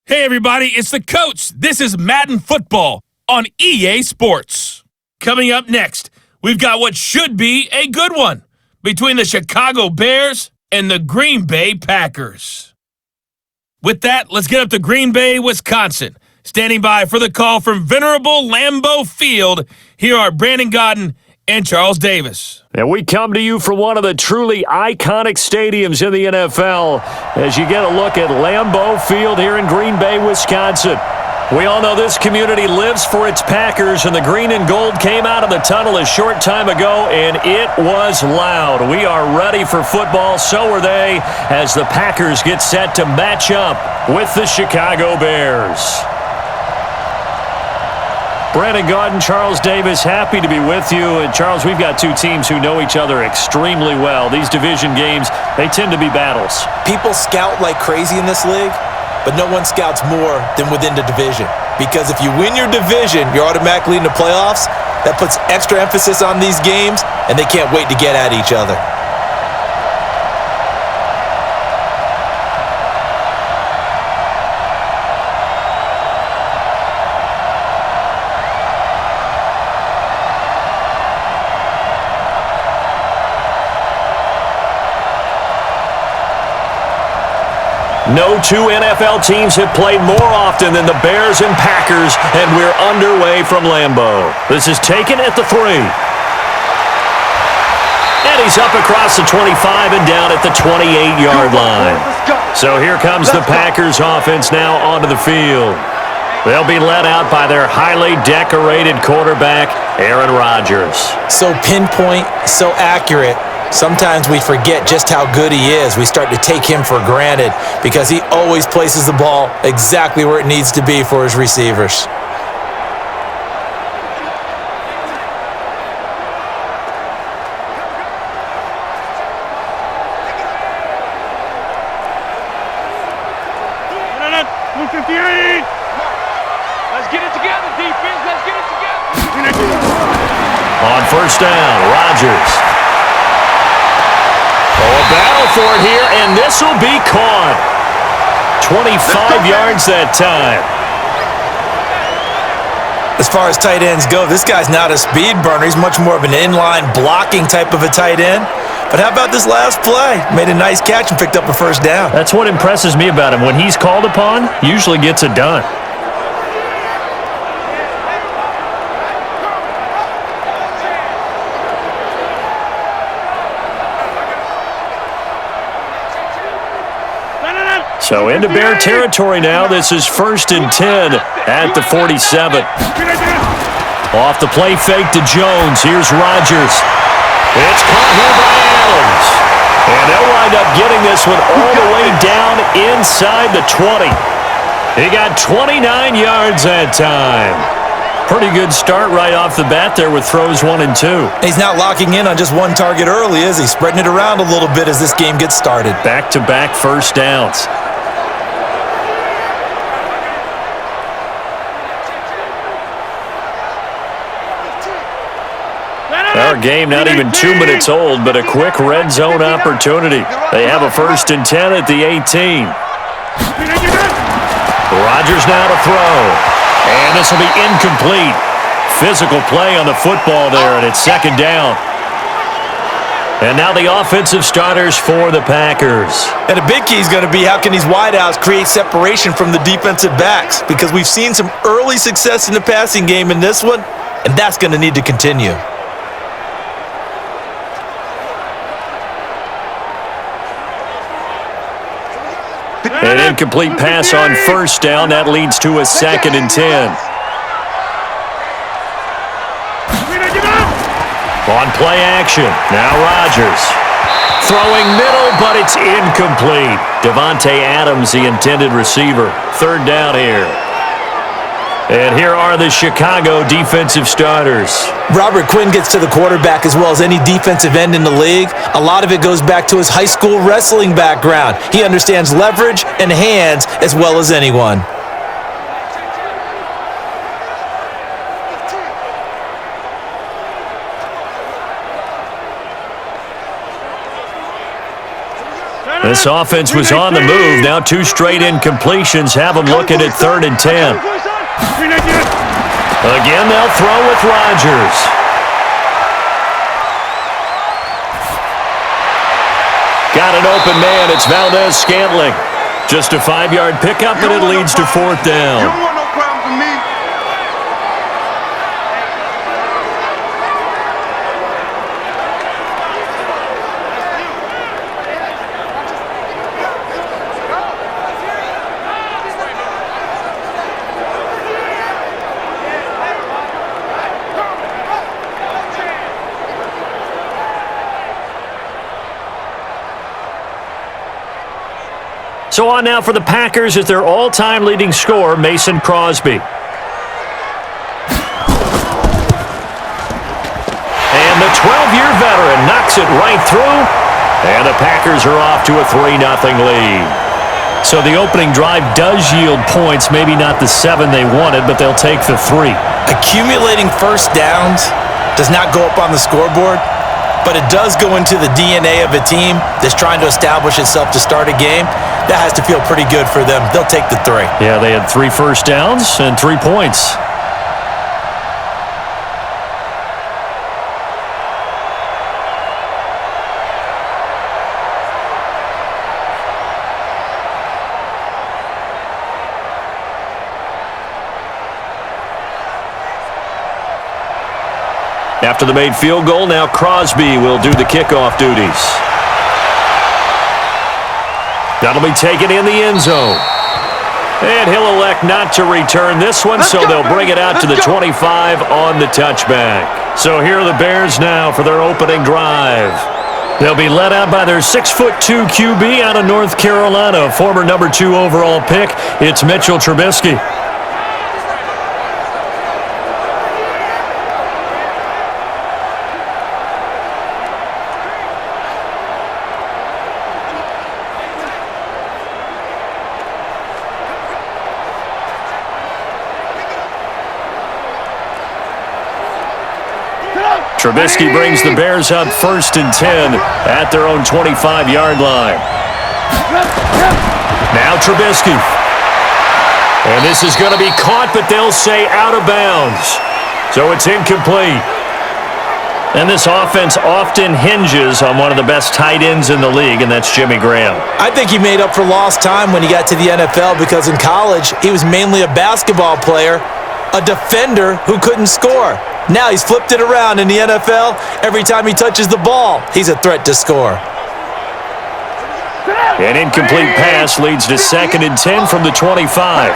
Hey everybody, it's the coach. This is Madden Football on EA Sports. Coming up next, we've got what should be a good one between the Chicago Bears and the Green Bay Packers. With that, let's get up to Green Bay, Wisconsin. Standing by for the call from venerable Lambeau Field, here are Brandon Godden and Charles Davis. And we come to you from one of the truly iconic stadiums in the NFL as you get a look at Lambeau Field here in Green Bay, Wisconsin. We all know this community lives for its Packers, and the green and gold came out of the tunnel a short time ago, and it was loud. We are ready for football, so are they, as the Packers get set to match up with the Chicago Bears. Brandon Godden, Charles Davis, happy to be with you. And Charles, we've got two teams who know each other extremely well. These division games, they tend to be battles. People scout like crazy in this league, but no one scouts more than within the division. Because if you win your division, you're automatically in the playoffs. That puts extra emphasis on these games, and they can't wait to get at each other. No two NFL teams have played more often than the Bears and Packers, and we're underway from Lambeau. This is taken at the 3. And he's up across the 25 and down at the 28-yard line. So here comes the Packers offense now onto the field. They'll be led out by their highly decorated quarterback, Aaron Rodgers. So pinpoint, so accurate. Sometimes we forget just how good he is. We start to take him for granted because he always places the ball exactly where it needs to be for his receivers. Let's get it together, defense. Let's get it together. On first down, Rodgers. A battle for it here, and this will be caught. 25 yards that time. As far as tight ends go, this guy's not a speed burner. He's much more of an inline blocking type of a tight end. But how about this last play? Made a nice catch and picked up a first down. That's what impresses me about him. When he's called upon, usually gets it done. So into Bear territory now. This is 1st and 10 at the 47. Off the play fake to Jones. Here's Rodgers. It's caught here by Adams. And they'll wind up getting this one all the way down inside the 20. He got 29 yards that time. Pretty good start right off the bat there with throws 1 and 2. He's not locking in on just one target early, is he? Spreading it around a little bit as this game gets started. Back-to-back first downs. Our game not even 2 minutes old, but a quick red zone opportunity. They have a 1st and 10 at the 18. Rodgers now to throw. And this will be incomplete. Physical play on the football there, and it's 2nd down. And now the offensive starters for the Packers. And a big key is going to be how can these wideouts create separation from the defensive backs? Because we've seen some early success in the passing game in this one, and that's going to need to continue. An incomplete pass on first down. That leads to a 2nd and 10. On play action. Now Rodgers. Throwing middle, but it's incomplete. Devontae Adams, the intended receiver. 3rd down here. And here are the Chicago defensive starters. Robert Quinn gets to the quarterback as well as any defensive end in the league. A lot of it goes back to his high school wrestling background. He understands leverage and hands as well as anyone. This offense was on the move. Now 2 straight incompletions have them looking at 3rd and 10. Again, they'll throw with Rodgers. Got an open man. It's Valdez-Scantling. Just a 5-yard pickup, and it leads to 4th down. You don't want no problems with me. So on now for the Packers is their all-time leading scorer, Mason Crosby. And the 12-year veteran knocks it right through, and the Packers are off to a 3-0 lead. So the opening drive does yield points, maybe not the 7 they wanted, but they'll take the 3. Accumulating first downs does not go up on the scoreboard, but it does go into the DNA of a team that's trying to establish itself to start a game. That has to feel pretty good for them. They'll take the 3. Yeah, they had 3 first downs and 3 points. After the made field goal, now Crosby will do the kickoff duties. That'll be taken in the end zone. And he'll elect not to return this one, so they'll bring it out to the 25 on the touchback. So here are the Bears now for their opening drive. They'll be led out by their 6'2" QB out of North Carolina, former number 2 overall pick. It's Mitchell Trubisky. Trubisky brings the Bears up 1st and 10 at their own 25-yard line. Now Trubisky. And this is going to be caught, but they'll say out of bounds. So it's incomplete. And this offense often hinges on one of the best tight ends in the league, and that's Jimmy Graham. I think he made up for lost time when he got to the NFL because in college, he was mainly a basketball player, a defender who couldn't score. Now he's flipped it around in the NFL. Every time he touches the ball, he's a threat to score. An incomplete pass leads to 2nd and 10 from the 25.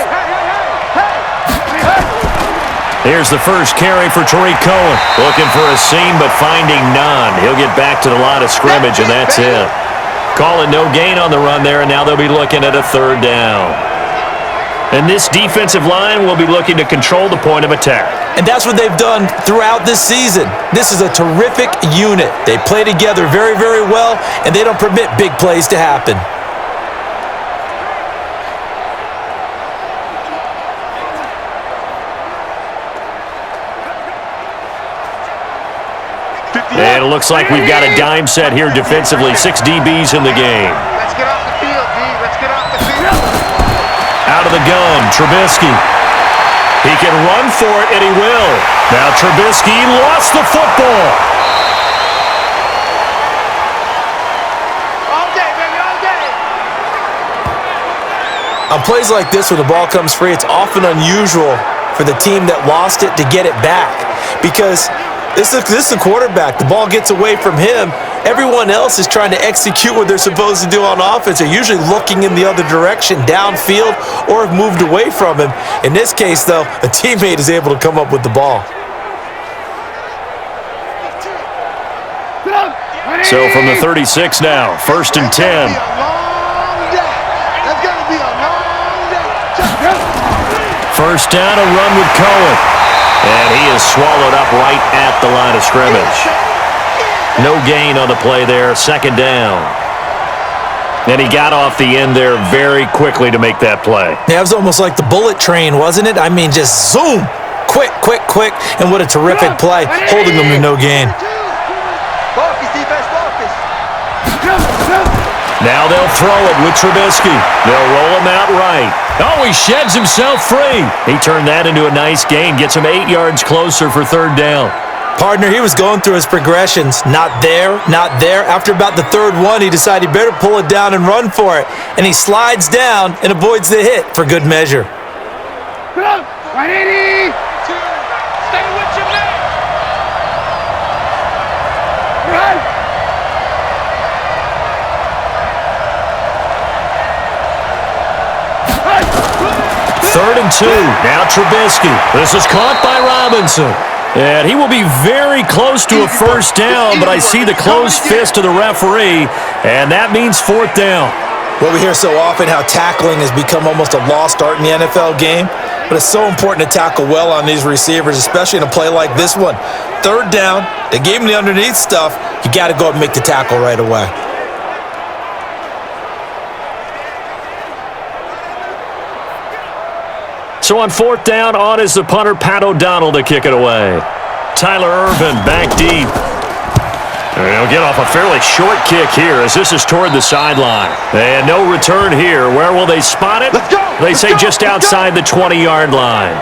Here's the first carry for Tariq Cohen. Looking for a seam, but finding none. He'll get back to the line of scrimmage, and that's it. Calling no gain on the run there, and now they'll be looking at a 3rd down. And this defensive line will be looking to control the point of attack. And that's what they've done throughout this season. This is a terrific unit. They play together very, very well, and they don't permit big plays to happen. And it looks like we've got a dime set here defensively. 6 DBs in the game. Let's get off the field, D. Let's get off the field. Out of the gun, Trubisky. He can run for it, and he will. Now Trubisky lost the football. All day, baby, all day. On plays like this, when the ball comes free, it's often unusual for the team that lost it to get it back because this is the quarterback. The ball gets away from him. Everyone else is trying to execute what they're supposed to do on offense. They're usually looking in the other direction, downfield, or have moved away from him. In this case, though, a teammate is able to come up with the ball. So from the 36 now, 1st and 10. First down, a run with Cohen. And he is swallowed up right at the line of scrimmage. No gain on the play there, 2nd down. And he got off the end there very quickly to make that play. Yeah, it was almost like the bullet train, wasn't it? I mean, just zoom. Quick, quick, quick. And what a terrific play, holding them to no gain. Focus, defense, focus. Now they'll throw it with Trubisky. They'll roll him out right. Oh, he sheds himself free. He turned that into a nice gain. Gets him 8 yards closer for third down. Partner, he was going through his progressions. Not there, not there. After about the third one, he decided he better pull it down and run for it. And he slides down and avoids the hit for good measure. 180. Stay with your man. Run. Third and 2. Now Trubisky. This is caught by Robinson. And he will be very close to a first down, but I see the closed fist of the referee, and that means fourth down. Well, we hear so often how tackling has become almost a lost art in the NFL game, but it's so important to tackle well on these receivers, especially in a play like this one. Third down, they gave him the underneath stuff. You got to go up and make the tackle right away. So on fourth down, on is the punter, Pat O'Donnell, to kick it away. Tyler Ervin back deep. And he'll get off a fairly short kick here as this is toward the sideline. And no return here. Where will they spot it? Let's go! They say just outside the 20-yard line.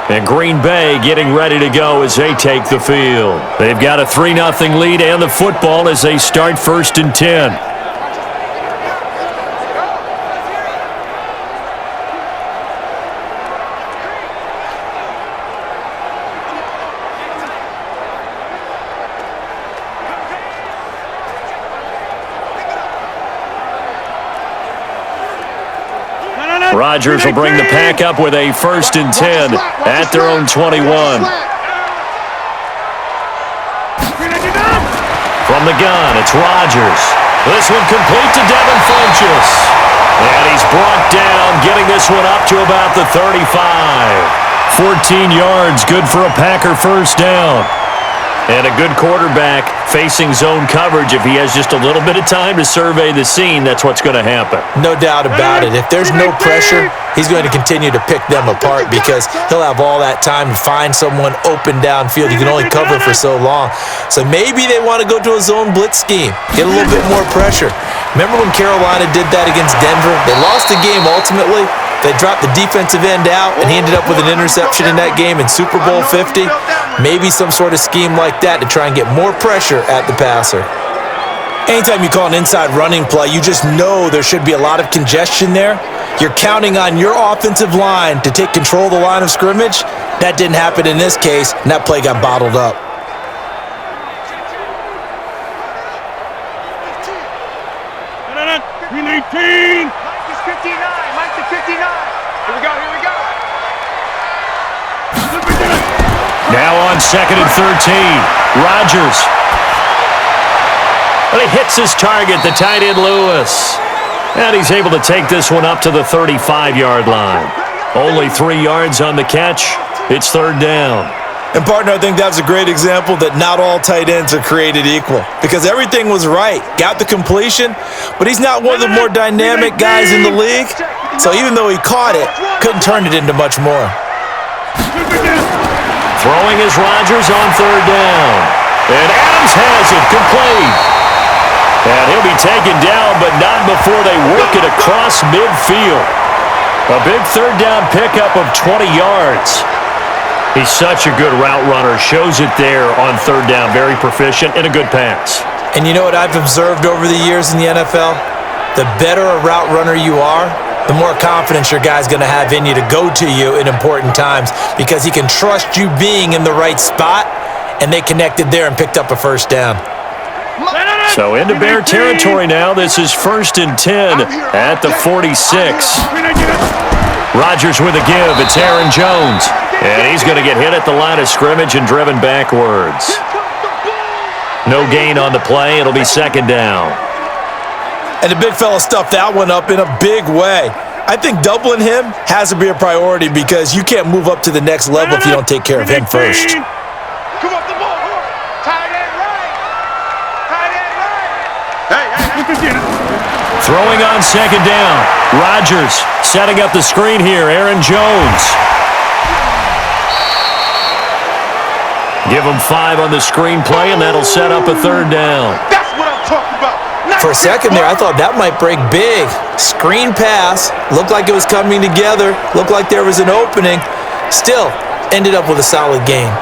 And Green Bay getting ready to go as they take the field. They've got a 3-0 lead and the football as they start first and 10. Rodgers will bring the pack up with a first and 10 at their own 21. From the gun, it's Rodgers. This one complete to Devin Funchess. And he's brought down, getting this one up to about the 35. 14 yards, good for a Packer first down. And a good quarterback facing zone coverage. If he has just a little bit of time to survey the scene, that's what's going to happen. No doubt about it. If there's no pressure, he's going to continue to pick them apart because he'll have all that time to find someone open downfield. You can only cover for so long. So maybe they want to go to a zone blitz scheme, get a little bit more pressure. Remember when Carolina did that against Denver? They lost the game ultimately. They dropped the defensive end out, and he ended up with an interception in that game in Super Bowl 50. Maybe some sort of scheme like that to try and get more pressure at the passer. Anytime you call an inside running play, you just know there should be a lot of congestion there. You're counting on your offensive line to take control of the line of scrimmage. That didn't happen in this case, and that play got bottled up. Now on second and 13, Rodgers. But he hits his target, the tight end Lewis. And he's able to take this one up to the 35-yard line. Only 3 yards on the catch. It's third down. And partner, I think that's a great example that not all tight ends are created equal because everything was right. Got the completion, but he's not one of the more dynamic guys in the league. So even though he caught it, couldn't turn it into much more. Throwing is Rodgers on third down. And Adams has it complete. And he'll be taken down, but not before they work it across midfield. A big third down pickup of 20 yards. He's such a good route runner. Shows it there on third down. Very proficient and a good pass. And you know what I've observed over the years in the NFL? The better a route runner you are, the more confidence your guy's going to have in you to go to you in important times because he can trust you being in the right spot, and they connected there and picked up a first down. So into Bear territory now. This is first and 10 at the 46. Rodgers with a give. It's Aaron Jones. And he's going to get hit at the line of scrimmage and driven backwards. No gain on the play. It'll be second down. And the big fella stuffed that one up in a big way. I think doubling him has to be a priority because you can't move up to the next level if you don't take care of him first. Come off the ball. Tight end right. Tight end right. Hey. Throwing on second down. Rodgers setting up the screen here. Aaron Jones. Give him 5 on the screenplay, and that'll set up a third down. That's what I'm talking about. For a second there, I thought that might break big. Screen pass, looked like it was coming together, looked like there was an opening. Still, ended up with a solid game.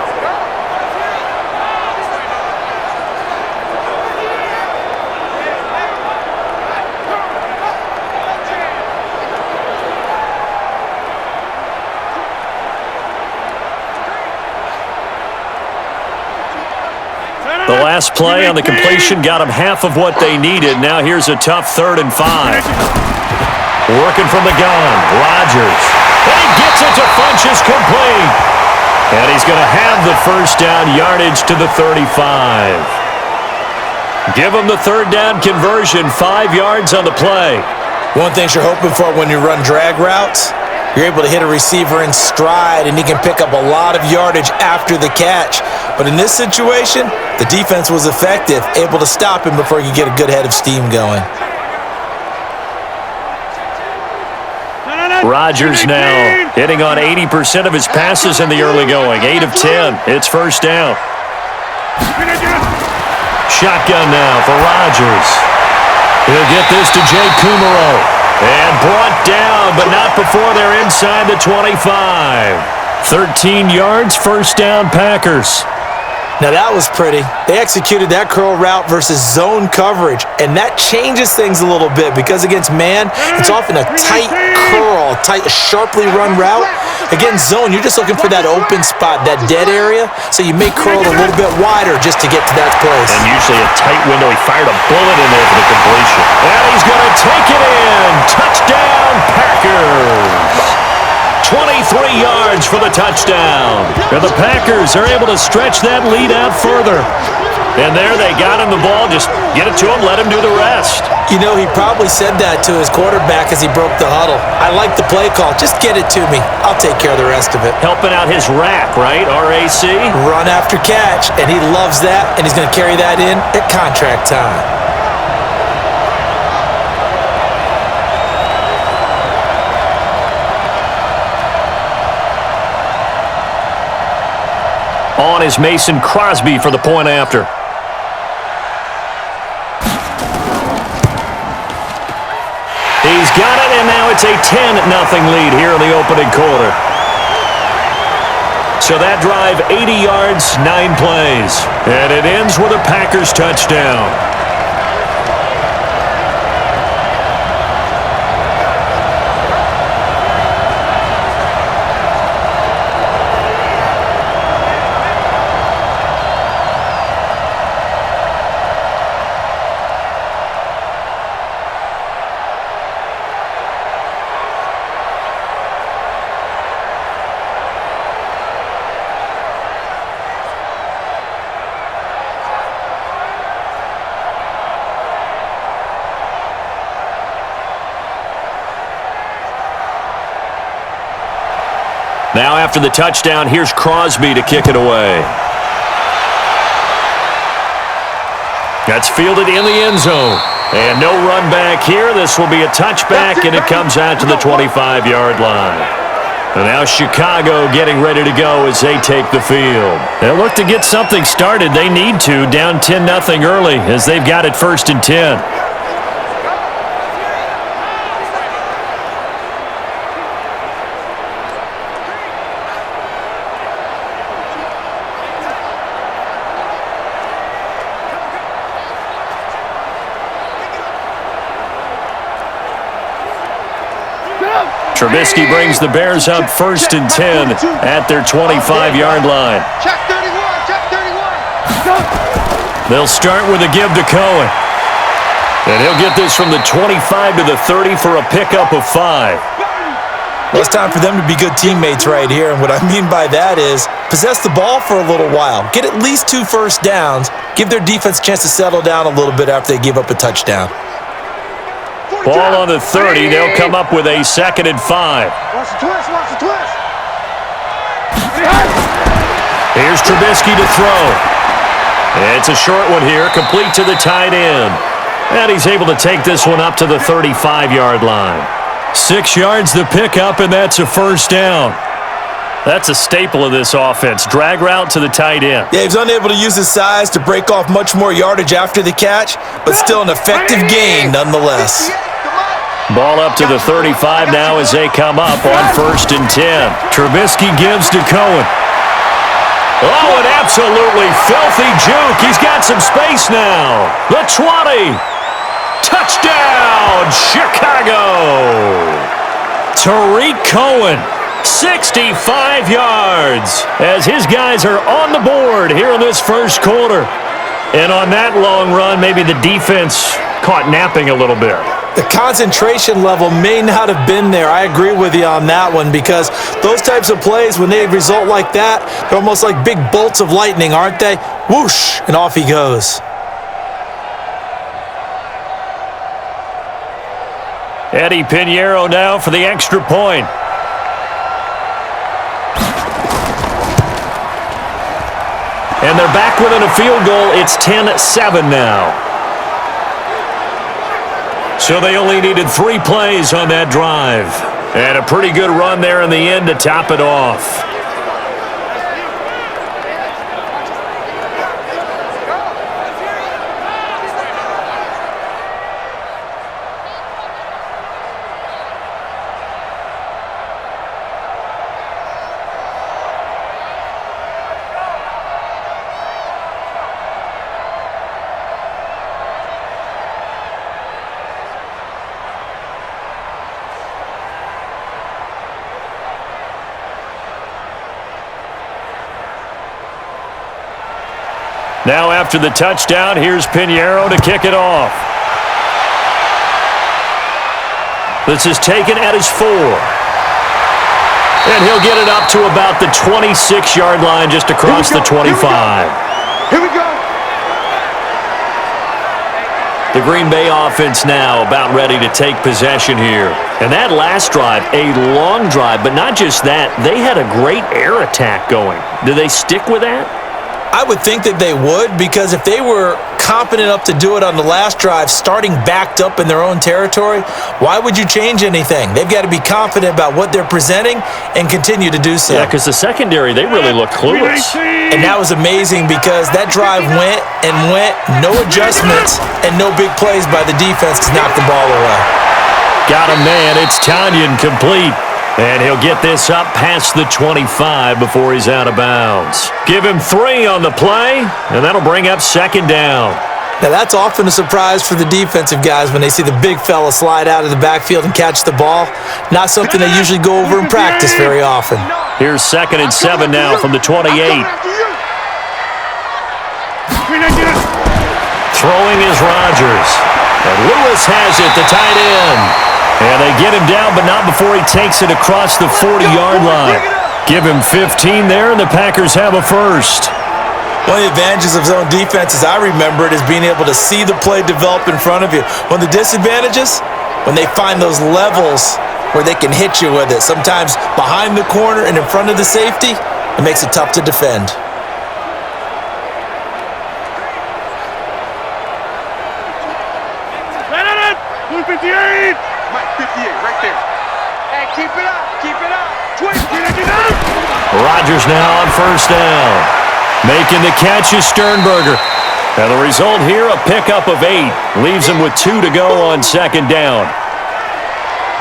The last play on the completion got them half of what they needed. Now here's a tough 3rd and 5. Working from the gun, Rodgers. And he gets it to Funchess complete. And he's going to have the first down yardage to the 35. Give him the 3rd down conversion, 5 yards on the play. One thing you're hoping for when you run drag routes, you're able to hit a receiver in stride, and he can pick up a lot of yardage after the catch. But in this situation, the defense was effective, able to stop him before he could get a good head of steam going. Rodgers now hitting on 80% of his passes in the early going. 8 of 10. It's first down. Shotgun now for Rodgers. He'll get this to Jay Kumaro. And brought down, but not before they're inside the 25. 13 yards, first down, Packers. Now that was pretty. They executed that curl route versus zone coverage, and that changes things a little bit because against man, it's often a tight curl, sharply run route. Against zone, you're just looking for that open spot, that dead area, so you may curl it a little bit wider just to get to that place. And usually a tight window. He fired a bullet in there for the completion. And he's going to take it in. Touchdown, Packers. 23 yards for the touchdown. And the Packers are able to stretch that lead out further. And there they got him the ball. Just get it to him, let him do the rest. You know, he probably said that to his quarterback as he broke the huddle. I like the play call. Just get it to me. I'll take care of the rest of it. Helping out his rack, right? RAC? Run after catch, and he loves that, and he's going to carry that in at contract time. On is Mason Crosby for the point after. He's got it, and now it's a 10-0 lead here in the opening quarter. So that drive, 80 yards, 9 plays. And it ends with a Packers touchdown. Now after the touchdown, here's Crosby to kick it away. That's fielded in the end zone. And no run back here. This will be a touchback, and it comes out to the 25-yard line. And now Chicago getting ready to go as they take the field. They'll look to get something started. They need to, down 10-0 early as they've got it 1st and 10. Trubisky brings the Bears up 1st and 10 at their 25-yard line. Check 31, check 31. They'll start with a give to Cohen. And he'll get this from the 25 to the 30 for a pickup of 5. Well, it's time for them to be good teammates right here, and what I mean by that is possess the ball for a little while, get at least 2 first downs, give their defense a chance to settle down a little bit after they give up a touchdown. Ball on the 30. They'll come up with a 2nd and 5. Watch the twist, watch the twist. Here's Trubisky to throw. It's a short one here, complete to the tight end. And he's able to take this one up to the 35-yard line. 6 yards the pickup, and that's a first down. That's a staple of this offense. Drag route to the tight end. Yeah, he was unable to use his size to break off much more yardage after the catch, but still an effective gain nonetheless. Ball up to the 35 now as they come up on 1st and 10. Trubisky gives to Cohen. Oh, an absolutely filthy juke. He's got some space now. The 20. Touchdown, Chicago. Tariq Cohen, 65 yards as his guys are on the board here in this first quarter. And on that long run, maybe the defense caught napping a little bit. The concentration level may not have been there. I agree with you on that one because those types of plays, when they result like that, they're almost like big bolts of lightning, aren't they? Whoosh, and off he goes. Eddie Pinheiro now for the extra point. And they're back within a field goal. It's 10-7 now. So they only needed 3 plays on that drive. And a pretty good run there in the end to top it off. Now after the touchdown, here's Pinheiro to kick it off. This is taken at his 4. And he'll get it up to about the 26-yard line just across the 25. Here we go. The Green Bay offense now about ready to take possession here. And that last drive, a long drive, but not just that. They had a great air attack going. Do they stick with that? I would think that they would because if they were competent enough to do it on the last drive, starting backed up in their own territory, why would you change anything? They've got to be confident about what they're presenting and continue to do so. Yeah, because the secondary, they really looked clueless. And that was amazing because that drive went and went, no adjustments and no big plays by the defense to knock the ball away. Got him, man. It's Tanyan complete. And he'll get this up past the 25 before he's out of bounds. Give him 3 on the play, and that'll bring up 2nd down. Now, that's often a surprise for the defensive guys when they see the big fella slide out of the backfield and catch the ball. Not something they usually go over in practice very often. Here's 2nd and 7 now from the 28. Throwing is Rodgers. And Lewis has it, the tight end. And they get him down, but not before he takes it across the 40-yard line. Give him 15 there, and the Packers have a first. One of the advantages of zone defense, as I remember it, is being able to see the play develop in front of you. One of the disadvantages, when they find those levels where they can hit you with it, sometimes behind the corner and in front of the safety, it makes it tough to defend. Mike, 58, right there. Hey, keep it up, keep it up. 20, Rodgers now on 1st down. Making the catch is Sternberger. And the result here, a pickup of 8. Leaves him with 2 to go on 2nd down.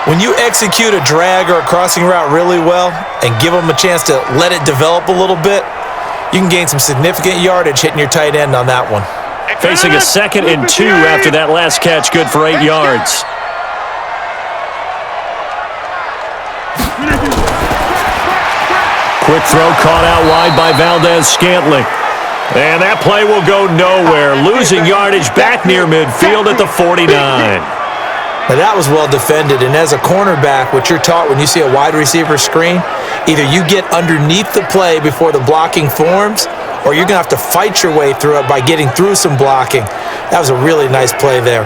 When you execute a drag or a crossing route really well and give them a chance to let it develop a little bit, you can gain some significant yardage hitting your tight end on that one. Facing a 2nd and 2 after that last catch, good for 8 yards. Quick throw caught out wide by Valdez-Scantling. And that play will go nowhere. Losing yardage back near midfield at the 49. Now that was well defended, and as a cornerback, what you're taught when you see a wide receiver screen, either you get underneath the play before the blocking forms, or you're going to have to fight your way through it by getting through some blocking. That was a really nice play there.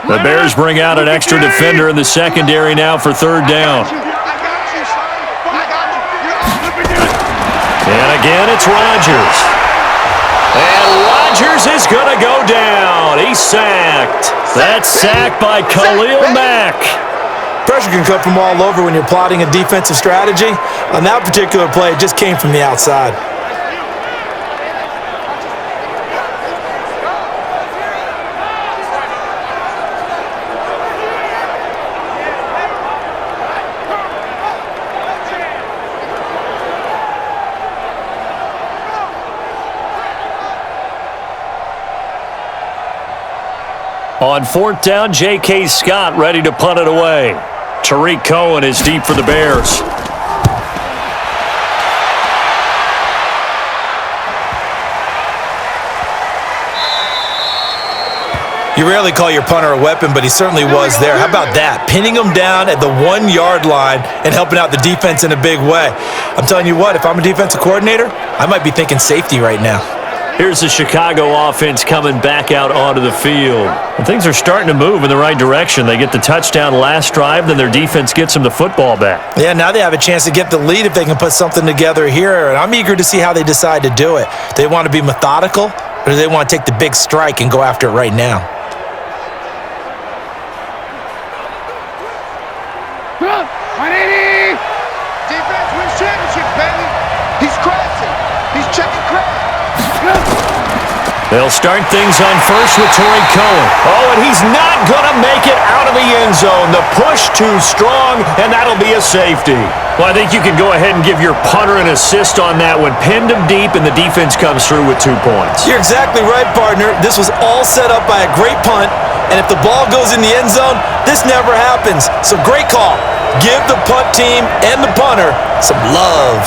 The Bears bring out an extra defender in the secondary now for 3rd down. And again, it's Rodgers. And Rodgers Rodgers is going to go down. He's sacked. That's sacked by Khalil Mack. Pressure can come from all over when you're plotting a defensive strategy. On that particular play, it just came from the outside. On fourth down, J.K. Scott ready to punt it away. Tariq Cohen is deep for the Bears. You rarely call your punter a weapon, but he certainly was there. How about that? Pinning him down at the 1-yard line and helping out the defense in a big way. I'm telling you what, if I'm a defensive coordinator, I might be thinking safety right now. Here's the Chicago offense coming back out onto the field. And things are starting to move in the right direction. They get the touchdown last drive, then their defense gets them the football back. Yeah, now they have a chance to get the lead if they can put something together here. And I'm eager to see how they decide to do it. Do they want to be methodical, or do they want to take the big strike and go after it right now? Defense wins championships, baby. He's crashing. He's checking crash. They'll start things on first with Tariq Cohen. Oh, and he's not going to make it out of the end zone. The push too strong, and that'll be a safety. Well, I think you can go ahead and give your punter an assist on that one. Pinned him deep, and the defense comes through with 2 points. You're exactly right, partner. This was all set up by a great punt, and if the ball goes in the end zone, this never happens. So great call. Give the punt team and the punter some love.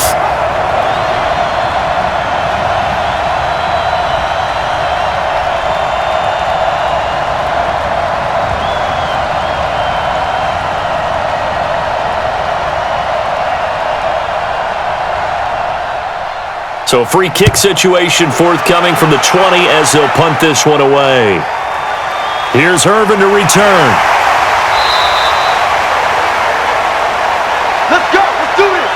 So a free kick situation forthcoming from the 20 as they'll punt this one away. Here's Irvin to return. Let's go. Let's do this.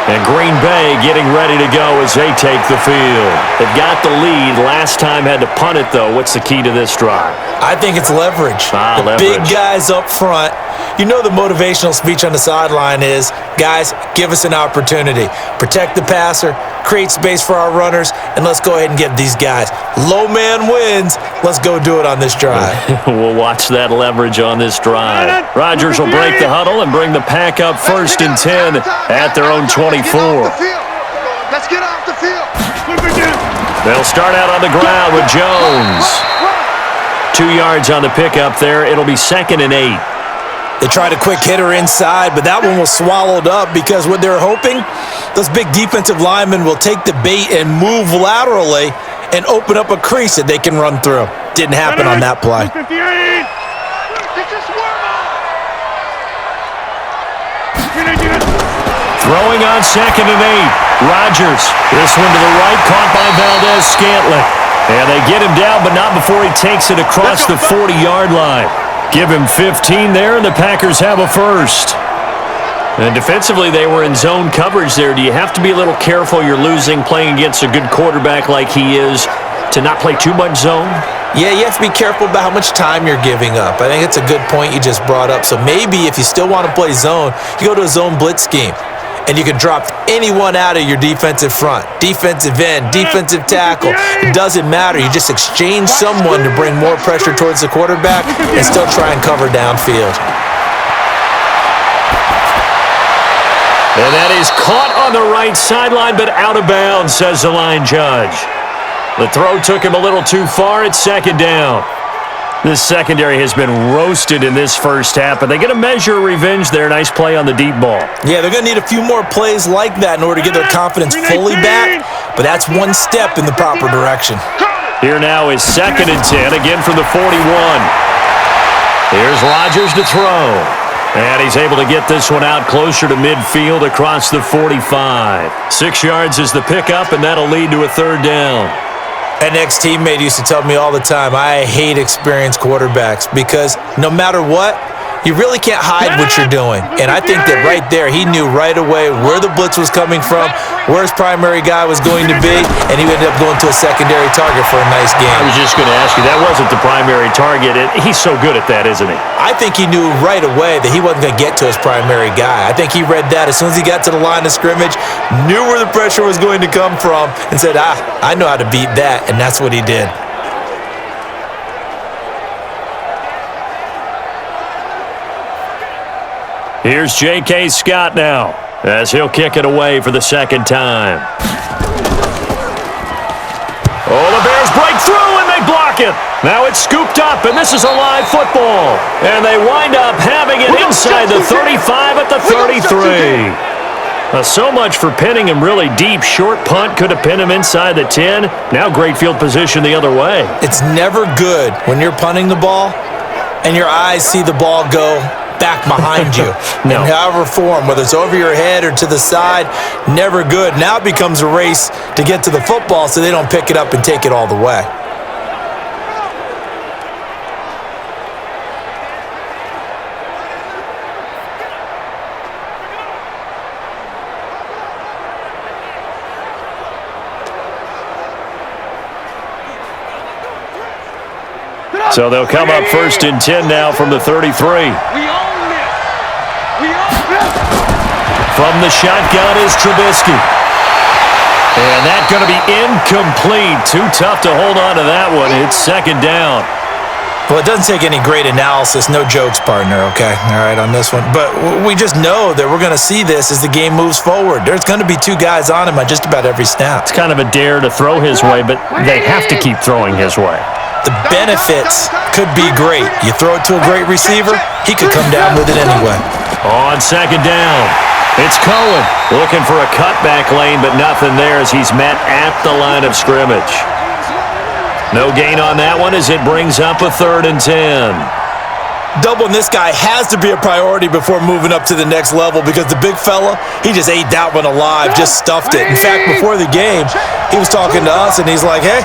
And Green Bay getting ready to go as they take the field. They've got the lead. Last time had to punt it, though. What's the key to this drive? I think it's leverage. Leverage. Big guys up front. You know the motivational speech on the sideline is, guys, give us an opportunity. Protect the passer, create space for our runners, and let's go ahead and get these guys. Low man wins. Let's go do it on this drive. We'll watch that leverage on this drive. Rodgers will break the huddle and bring the pack up first and 10 at their own 24. Let's get off the field. They'll start out on the ground with Jones. 2 yards on the pickup there. It'll be 2nd and 8. They tried a quick hitter inside, but that one was swallowed up because what they're hoping, those big defensive linemen will take the bait and move laterally and open up a crease that they can run through. Didn't happen on that play. Throwing on 2nd and 8. Rodgers. This one to the right, caught by Valdez-Scantling. And they get him down, but not before he takes it across the 40-yard line. Give him 15 there, and the Packers have a first. And defensively, they were in zone coverage there. Do you have to be a little careful? You're losing, playing against a good quarterback like he is, to not play too much zone? Yeah, you have to be careful about how much time you're giving up. I think it's a good point you just brought up. So maybe if you still want to play zone, you go to a zone blitz scheme. And you can drop anyone out of your defensive front, defensive end, defensive tackle. It doesn't matter. You just exchange someone to bring more pressure towards the quarterback and still try and cover downfield. And that is caught on the right sideline, but out of bounds, says the line judge. The throw took him a little too far. It's 2nd down. This secondary has been roasted in this first half, but they get a measure of revenge there. Nice play on the deep ball. Yeah, they're going to need a few more plays like that in order to get their confidence fully back, but that's one step in the proper direction. Here now is 2nd and 10, again from the 41. Here's Rodgers to throw. And he's able to get this one out closer to midfield across the 45. 6 yards is the pickup, and that'll lead to a 3rd down. An ex-teammate used to tell me all the time, I hate experienced quarterbacks because no matter what, you really can't hide what you're doing. And I think that right there, he knew right away where the blitz was coming from, where his primary guy was going to be, and he ended up going to a secondary target for a nice game. I was just going to ask you, that wasn't the primary target. He's so good at that, isn't he? I think he knew right away that he wasn't going to get to his primary guy. I think he read that as soon as he got to the line of scrimmage, knew where the pressure was going to come from, and said, I know how to beat that, and that's what he did. Here's J.K. Scott now, as he'll kick it away for the second time. Oh, the Bears break through, and they block it. Now it's scooped up, and this is a live football. And they wind up having it inside the 35 at the 33. So much for pinning him really deep. Short punt could have pinned him inside the 10. Now great field position the other way. It's never good when you're punting the ball and your eyes see the ball go back behind you. No. In however form, whether it's over your head or to the side, never good. Now it becomes a race to get to the football so they don't pick it up and take it all the way. So they'll come up first and 10 now from the 33. We own this. We own this. From the shotgun is Trubisky. And that's going to be incomplete. Too tough to hold on to that one. It's second down. Well, it doesn't take any great analysis. No jokes, partner, okay? All right, on this one. But we just know that we're going to see this as the game moves forward. There's going to be two guys on him on just about every snap. It's kind of a dare to throw his way, but they have to keep throwing his way. The benefits could be great. You throw it to a great receiver, he could come down with it anyway. On second down, it's Cohen looking for a cutback lane, but nothing there as he's met at the line of scrimmage. No gain on that one as it brings up a 3rd and 10. Doubling this guy has to be a priority before moving up to the next level because the big fella, he just ate that one alive, just stuffed it. In fact, before the game, he was talking to us, and he's like, hey,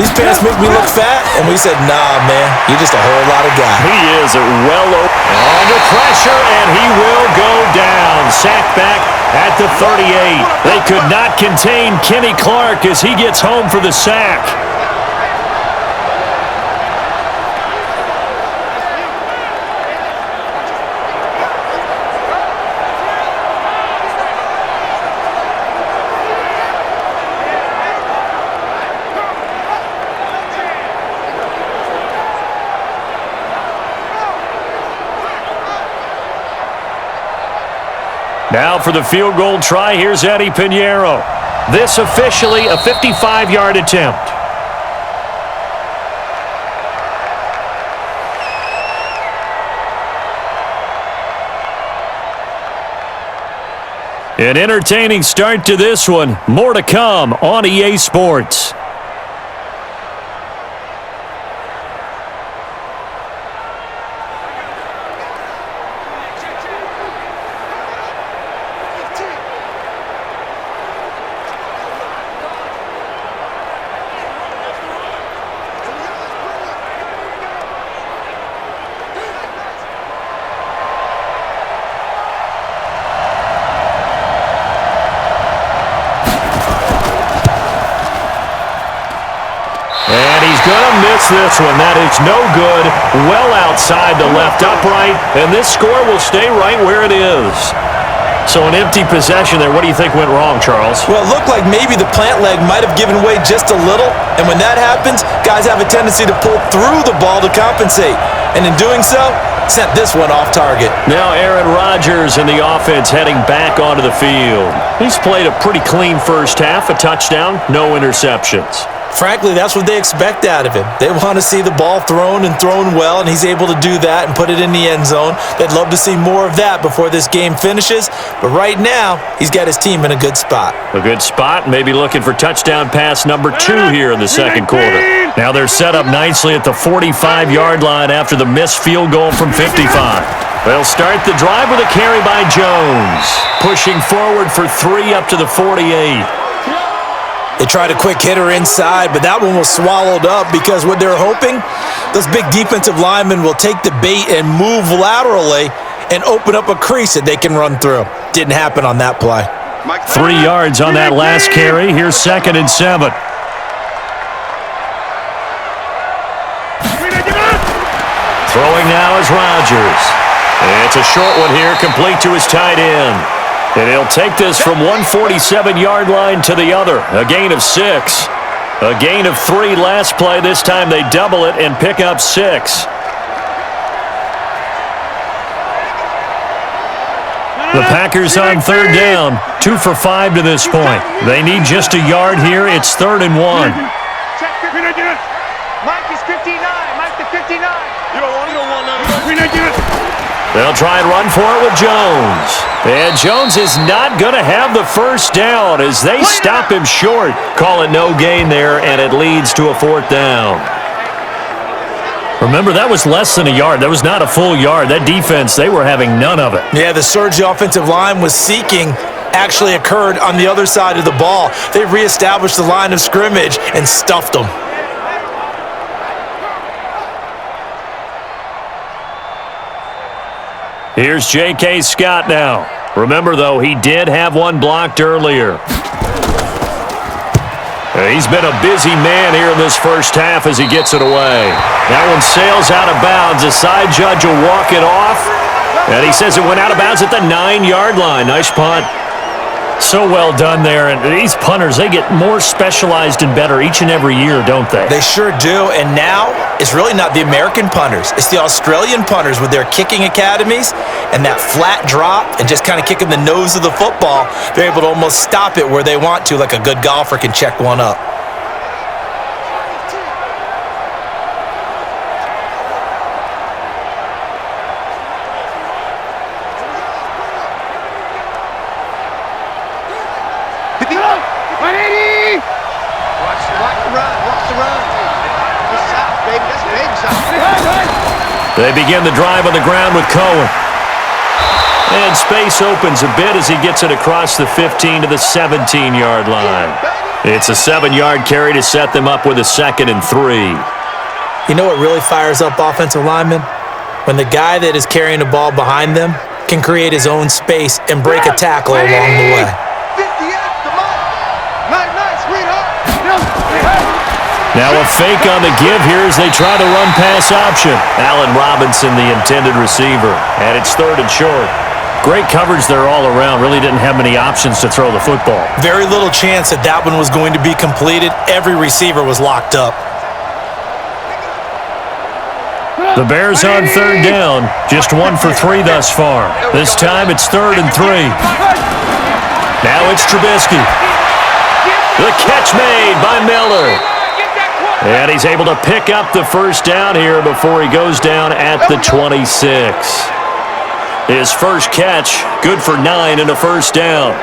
these pants make me look fat. And we said, nah, man, you're just a whole lot of guy. He is well under pressure, and he will go down. Sacked back at the 38. They could not contain Kenny Clark as he gets home for the sack. Now for the field goal try, here's Eddie Pinheiro. This officially a 55-yard attempt. An entertaining start to this one. More to come on EA Sports. This one, that is no good, well outside the left upright, and this score will stay right where it is. So an empty possession there. What do you think went wrong, Charles? Well, it looked like maybe the plant leg might have given way just a little, and when that happens, guys have a tendency to pull through the ball to compensate, and in doing so, sent this one off target. Now Aaron Rodgers in the offense heading back onto the field. He's played a pretty clean first half, a touchdown, no interceptions. Frankly, that's what they expect out of him. They want to see the ball thrown and thrown well, and he's able to do that and put it in the end zone. They'd love to see more of that before this game finishes, but right now, he's got his team in a good spot. A good spot, maybe looking for touchdown pass number 2 here in the second quarter. Now they're set up nicely at the 45-yard line after the missed field goal from 55. They'll start the drive with a carry by Jones, pushing forward for 3 up to the 48. They tried a quick hitter inside, but that one was swallowed up because what they're hoping, those big defensive linemen will take the bait and move laterally and open up a crease that they can run through. Didn't happen on that play. 3 yards on that last carry. Here's 2nd and 7. Throwing now is Rodgers. It's a short one here, complete to his tight end. And he'll take this from 147-yard line to the other. A gain of 6. A gain of 3 last play. This time they double it and pick up 6. The Packers on 3rd down. 2 for 5 to this point. They need just a yard here. It's 3rd and 1. Mike is 59. Mike the 59. You don't want none. They'll try and run for it with Jones. And Jones is not going to have the first down as they stop him short. Call it no gain there, and it leads to a 4th down. Remember, that was less than a yard. That was not a full yard. That defense, they were having none of it. Yeah, the surge the offensive line was seeking actually occurred on the other side of the ball. They reestablished the line of scrimmage and stuffed them. Here's J.K. Scott now. Remember, though, he did have one blocked earlier. He's been a busy man here in this first half as he gets it away. That one sails out of bounds. The side judge will walk it off. And he says it went out of bounds at the 9-yard line. Nice punt. So well done there. And these punters, they get more specialized and better each and every year, don't they? They sure do. And now it's really not the American punters. It's the Australian punters with their kicking academies and that flat drop and just kind of kicking the nose of the football. They're able to almost stop it where they want to, like a good golfer can check one up. They begin the drive on the ground with Cohen. And space opens a bit as he gets it across the 15 to the 17-yard line. It's a 7-yard carry to set them up with a 2nd and 3. You know what really fires up offensive linemen? When the guy that is carrying the ball behind them can create his own space and break a tackle along the way. Now a fake on the give here as they try to run pass option. Allen Robinson, the intended receiver, and it's 3rd and short. Great coverage there all around. Really didn't have many options to throw the football. Very little chance that that one was going to be completed. Every receiver was locked up. The Bears on 3rd down. Just 1 for 3 thus far. This time it's 3rd and 3. Now it's Trubisky. The catch made by Miller. And he's able to pick up the first down here before he goes down at the 26. His first catch, good for 9 and a first down.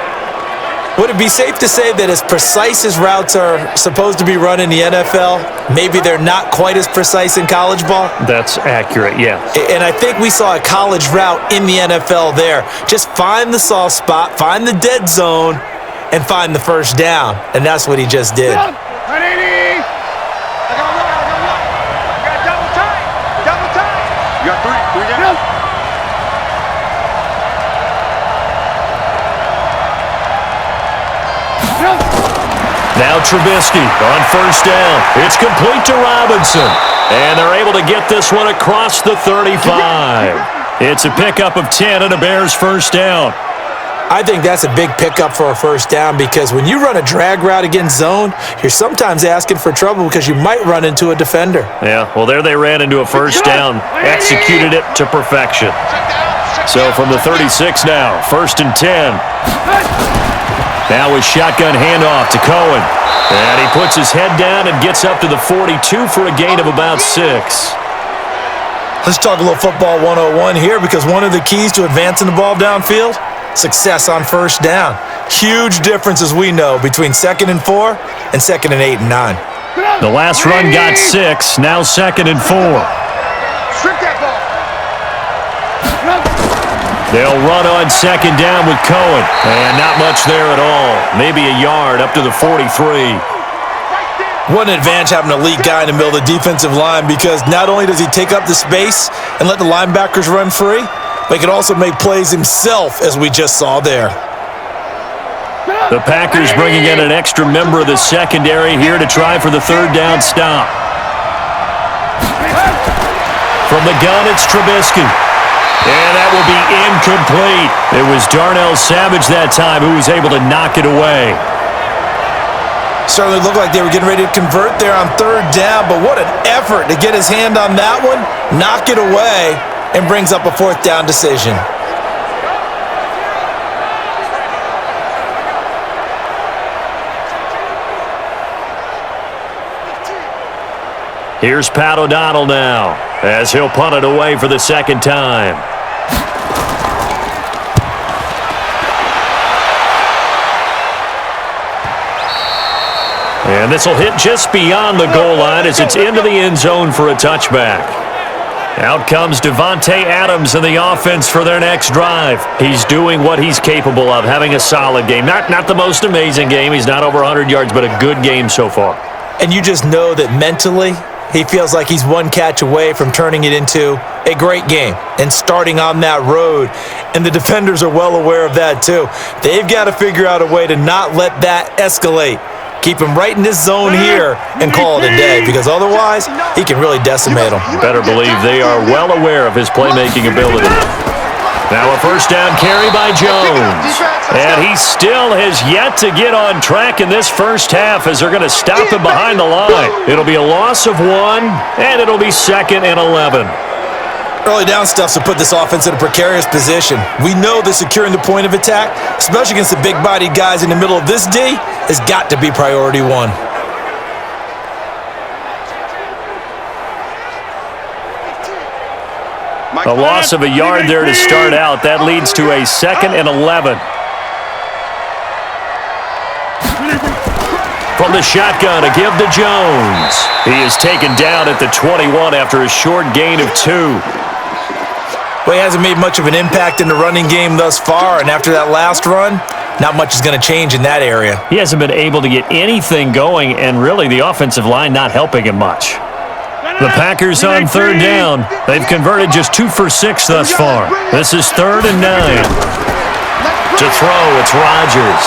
Would it be safe to say that as precise as routes are supposed to be run in the NFL, maybe they're not quite as precise in college ball? That's accurate, yeah. And I think we saw a college route in the NFL there. Just find the soft spot, find the dead zone, and find the first down. And that's what he just did. You got three down. Now Trubisky on first down. It's complete to Robinson. And they're able to get this one across the 35. It's a pickup of 10 and a Bears first down. I think that's a big pickup for a first down because when you run a drag route against zone, you're sometimes asking for trouble because you might run into a defender. Yeah, well, there they ran into a first down, executed it to perfection. So from the 36 now, 1st and 10. Now with shotgun handoff to Cohen. And he puts his head down and gets up to the 42 for a gain of about 6. Let's talk a little football 101 here because one of the keys to advancing the ball downfield, success on first down. Huge difference, as we know, between 2nd and 4 and 2nd and 8 and 9. The last run got 6, now 2nd and 4. They'll run on second down with Cohen. And not much there at all. Maybe a yard up to the 43. What an advantage having a elite guy in the middle of the defensive line, because not only does he take up the space and let the linebackers run free, but he can also make plays himself, as we just saw there. The Packers bringing in an extra member of the secondary here to try for the third down stop. From the gun, it's Trubisky. And that will be incomplete. It was Darnell Savage that time who was able to knock it away. Certainly looked like they were getting ready to convert there on third down, but what an effort to get his hand on that one, knock it away, and brings up a fourth down decision. Here's Pat O'Donnell now, as he'll punt it away for the second time. And this will hit just beyond the goal line as it's into the end zone for a touchback. Out comes Devontae Adams in the offense for their next drive. He's doing what he's capable of, having a solid game. Not the most amazing game. He's not over 100 yards, but a good game so far. And you just know that mentally, he feels like he's one catch away from turning it into a great game and starting on that road. And the defenders are well aware of that too. They've got to figure out a way to not let that escalate. Keep him right in this zone here and call it a day, because otherwise he can really decimate them. You better believe they are well aware of his playmaking ability. Now a first down carry by Jones. And he still has yet to get on track in this first half as they're going to stop him behind the line. It'll be a loss of 1, and it'll be 2nd and 11. Early down stuffs will put this offense in a precarious position. We know that securing the point of attack, especially against the big-bodied guys in the middle of this D, has got to be priority 1. A loss of a yard there to start out. That leads to a 2nd and 11. From the shotgun, a give to Jones. He is taken down at the 21 after a short gain of 2. Well, he hasn't made much of an impact in the running game thus far, and after that last run, not much is going to change in that area. He hasn't been able to get anything going, and really the offensive line not helping him much. The Packers on third down. They've converted just 2 for 6 thus far. This is 3rd and 9. To throw, it's Rodgers.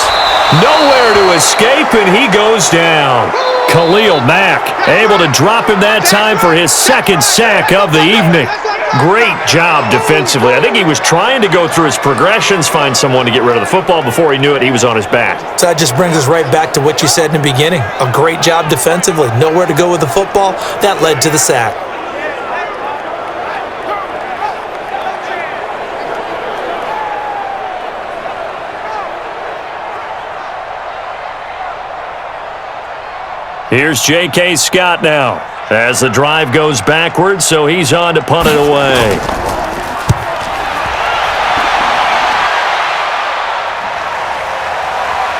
Nowhere to escape, and he goes down. Khalil Mack able to drop him that time for his 2nd sack of the evening. Great job defensively. I think he was trying to go through his progressions, find someone to get rid of the football. Before he knew it, he was on his back. So that just brings us right back to what you said in the beginning. A great job defensively. Nowhere to go with the football. That led to the sack. Here's J.K. Scott now as the drive goes backwards, so he's on to punt it away.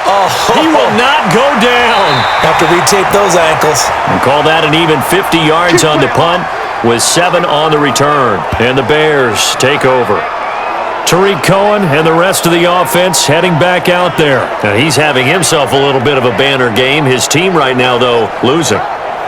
Oh, he will not go down. Have to retape those ankles. And call that an even 50 yards on the punt with 7 on the return. And the Bears take over. Tariq Cohen and the rest of the offense heading back out there. Now he's having himself a little bit of a banner game. His team right now, though, losing.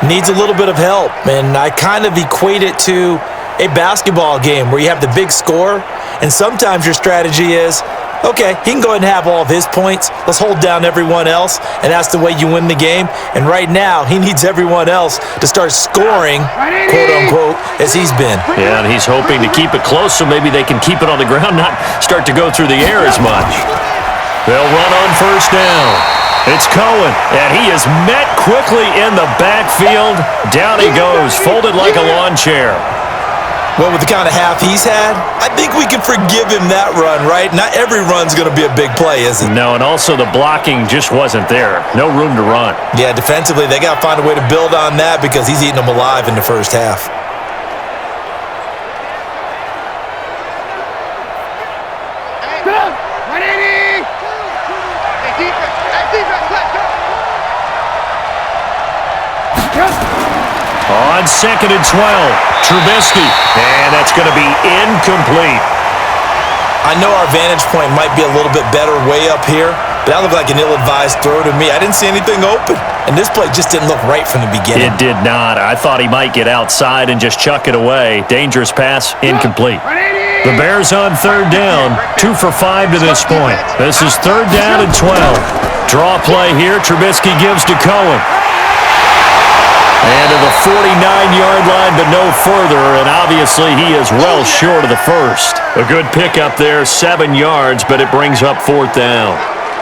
Needs a little bit of help, and I kind of equate it to a basketball game where you have the big score, and sometimes your strategy is, okay, he can go ahead and have all of his points. Let's hold down everyone else, and that's the way you win the game. And right now, he needs everyone else to start scoring, quote-unquote, as he's been. Yeah, and he's hoping to keep it close so maybe they can keep it on the ground, not start to go through the air as much. They'll run on first down. It's Cohen, and he is met quickly in the backfield. Down he goes, folded like a lawn chair. Well, with the kind of half he's had, I think we can forgive him that run, right? Not every run's going to be a big play, is it? No, and also the blocking just wasn't there. No room to run. Yeah, defensively, they got to find a way to build on that because he's eating them alive in the first half. On 2nd and 12, Trubisky, and that's going to be incomplete. I know our vantage point might be a little bit better way up here, but that looked like an ill-advised throw to me. I didn't see anything open, and this play just didn't look right from the beginning. It did not. I thought he might get outside and just chuck it away. Dangerous pass, incomplete. The Bears on third down, 2 for 5 to this point. This is third down and 12. Draw play here, Trubisky gives to Cohen. And to the 49-yard line, but no further, and obviously he is well short of the first. A good pickup there, 7 yards, but it brings up fourth down.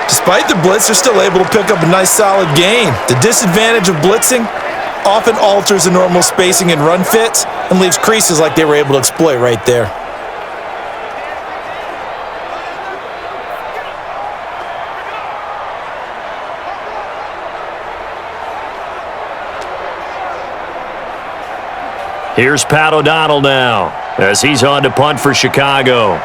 Despite the blitz, they're still able to pick up a nice solid gain. The disadvantage of blitzing often alters the normal spacing and run fits and leaves creases like they were able to exploit right there. Here's Pat O'Donnell now as he's on to punt for Chicago.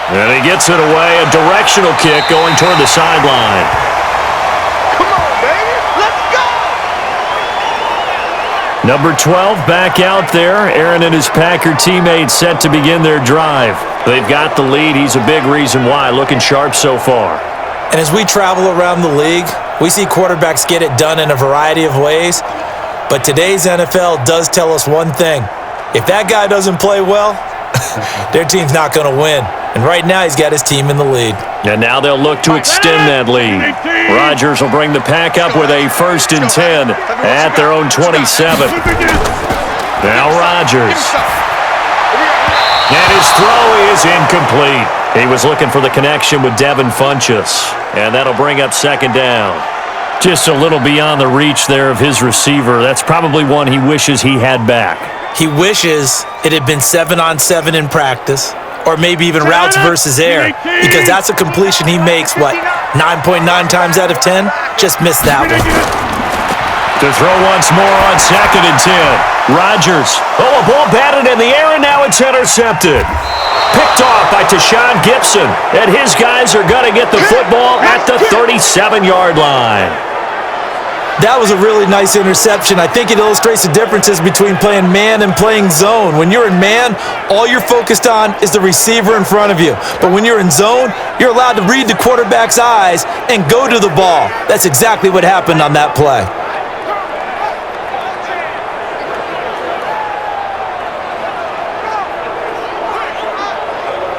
And he gets it away, a directional kick going toward the sideline. Come on, baby. Let's go. Number 12 back out there. Aaron and his Packer teammates set to begin their drive. They've got the lead. He's a big reason why. Looking sharp so far. And as we travel around the league, we see quarterbacks get it done in a variety of ways. But today's NFL does tell us one thing. If that guy doesn't play well, their team's not going to win. And right now, he's got his team in the lead. And now they'll look to extend that lead. Rodgers will bring the pack up with a 1st and 10 at their own 27. Now Rodgers. And his throw is incomplete. He was looking for the connection with Devin Funchess. And that'll bring up 2nd down. Just a little beyond the reach there of his receiver. That's probably one he wishes he had back. He wishes it had been 7-on-7 in practice, or maybe even routes versus air, because that's a completion he makes, 9.9 times out of 10? Just missed that one. To throw once more on 2nd and 10. Rodgers. Oh, a ball batted in the air, and now it's intercepted. Picked off by Tashawn Gibson, and his guys are going to get the football at the 37-yard line. That was a really nice interception. I think it illustrates the differences between playing man and playing zone. When you're in man, all you're focused on is the receiver in front of you. But when you're in zone, you're allowed to read the quarterback's eyes and go to the ball. That's exactly what happened on that play.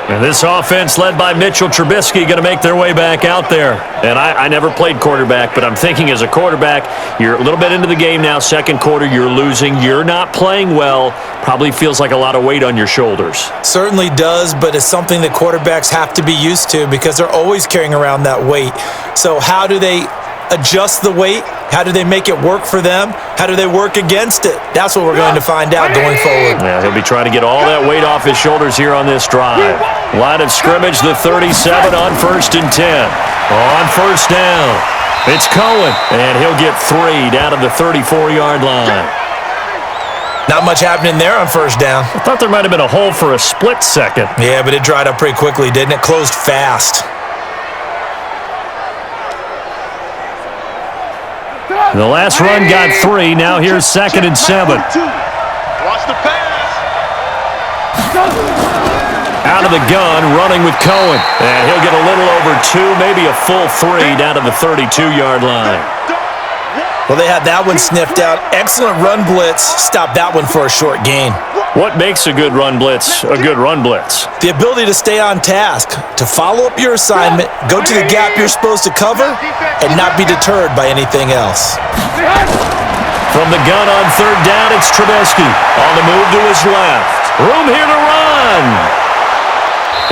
And this offense led by Mitchell Trubisky going to make their way back out there. And I never played quarterback, but I'm thinking as a quarterback, you're a little bit into the game now, 2nd quarter, you're losing, you're not playing well, probably feels like a lot of weight on your shoulders. Certainly does, but it's something that quarterbacks have to be used to because they're always carrying around that weight. So how do they adjust the weight? How do they make it work for them? How do they work against it? That's what we're going to find out going forward. Yeah, he'll be trying to get all that weight off his shoulders here on this drive. Line of scrimmage, the 37 on 1st and 10. On 1st down, it's Cohen, and he'll get 3 down to the 34-yard line. Not much happening there on 1st down. I thought there might have been a hole for a split second. Yeah, but it dried up pretty quickly, didn't it? Closed fast. The last run got 3. Now here's 2nd and 7. Watch the pass. Out of the gun, running with Cohen. And he'll get a little over 2, maybe a full 3 down to the 32-yard line. Well, they had that one sniffed out. Excellent run blitz. Stopped that one for a short gain. What makes a good run blitz a good run blitz? The ability to stay on task, to follow up your assignment, go to the gap you're supposed to cover, and not be deterred by anything else. From the gun on 3rd down, it's Trubisky. On the move to his left. Room here to run.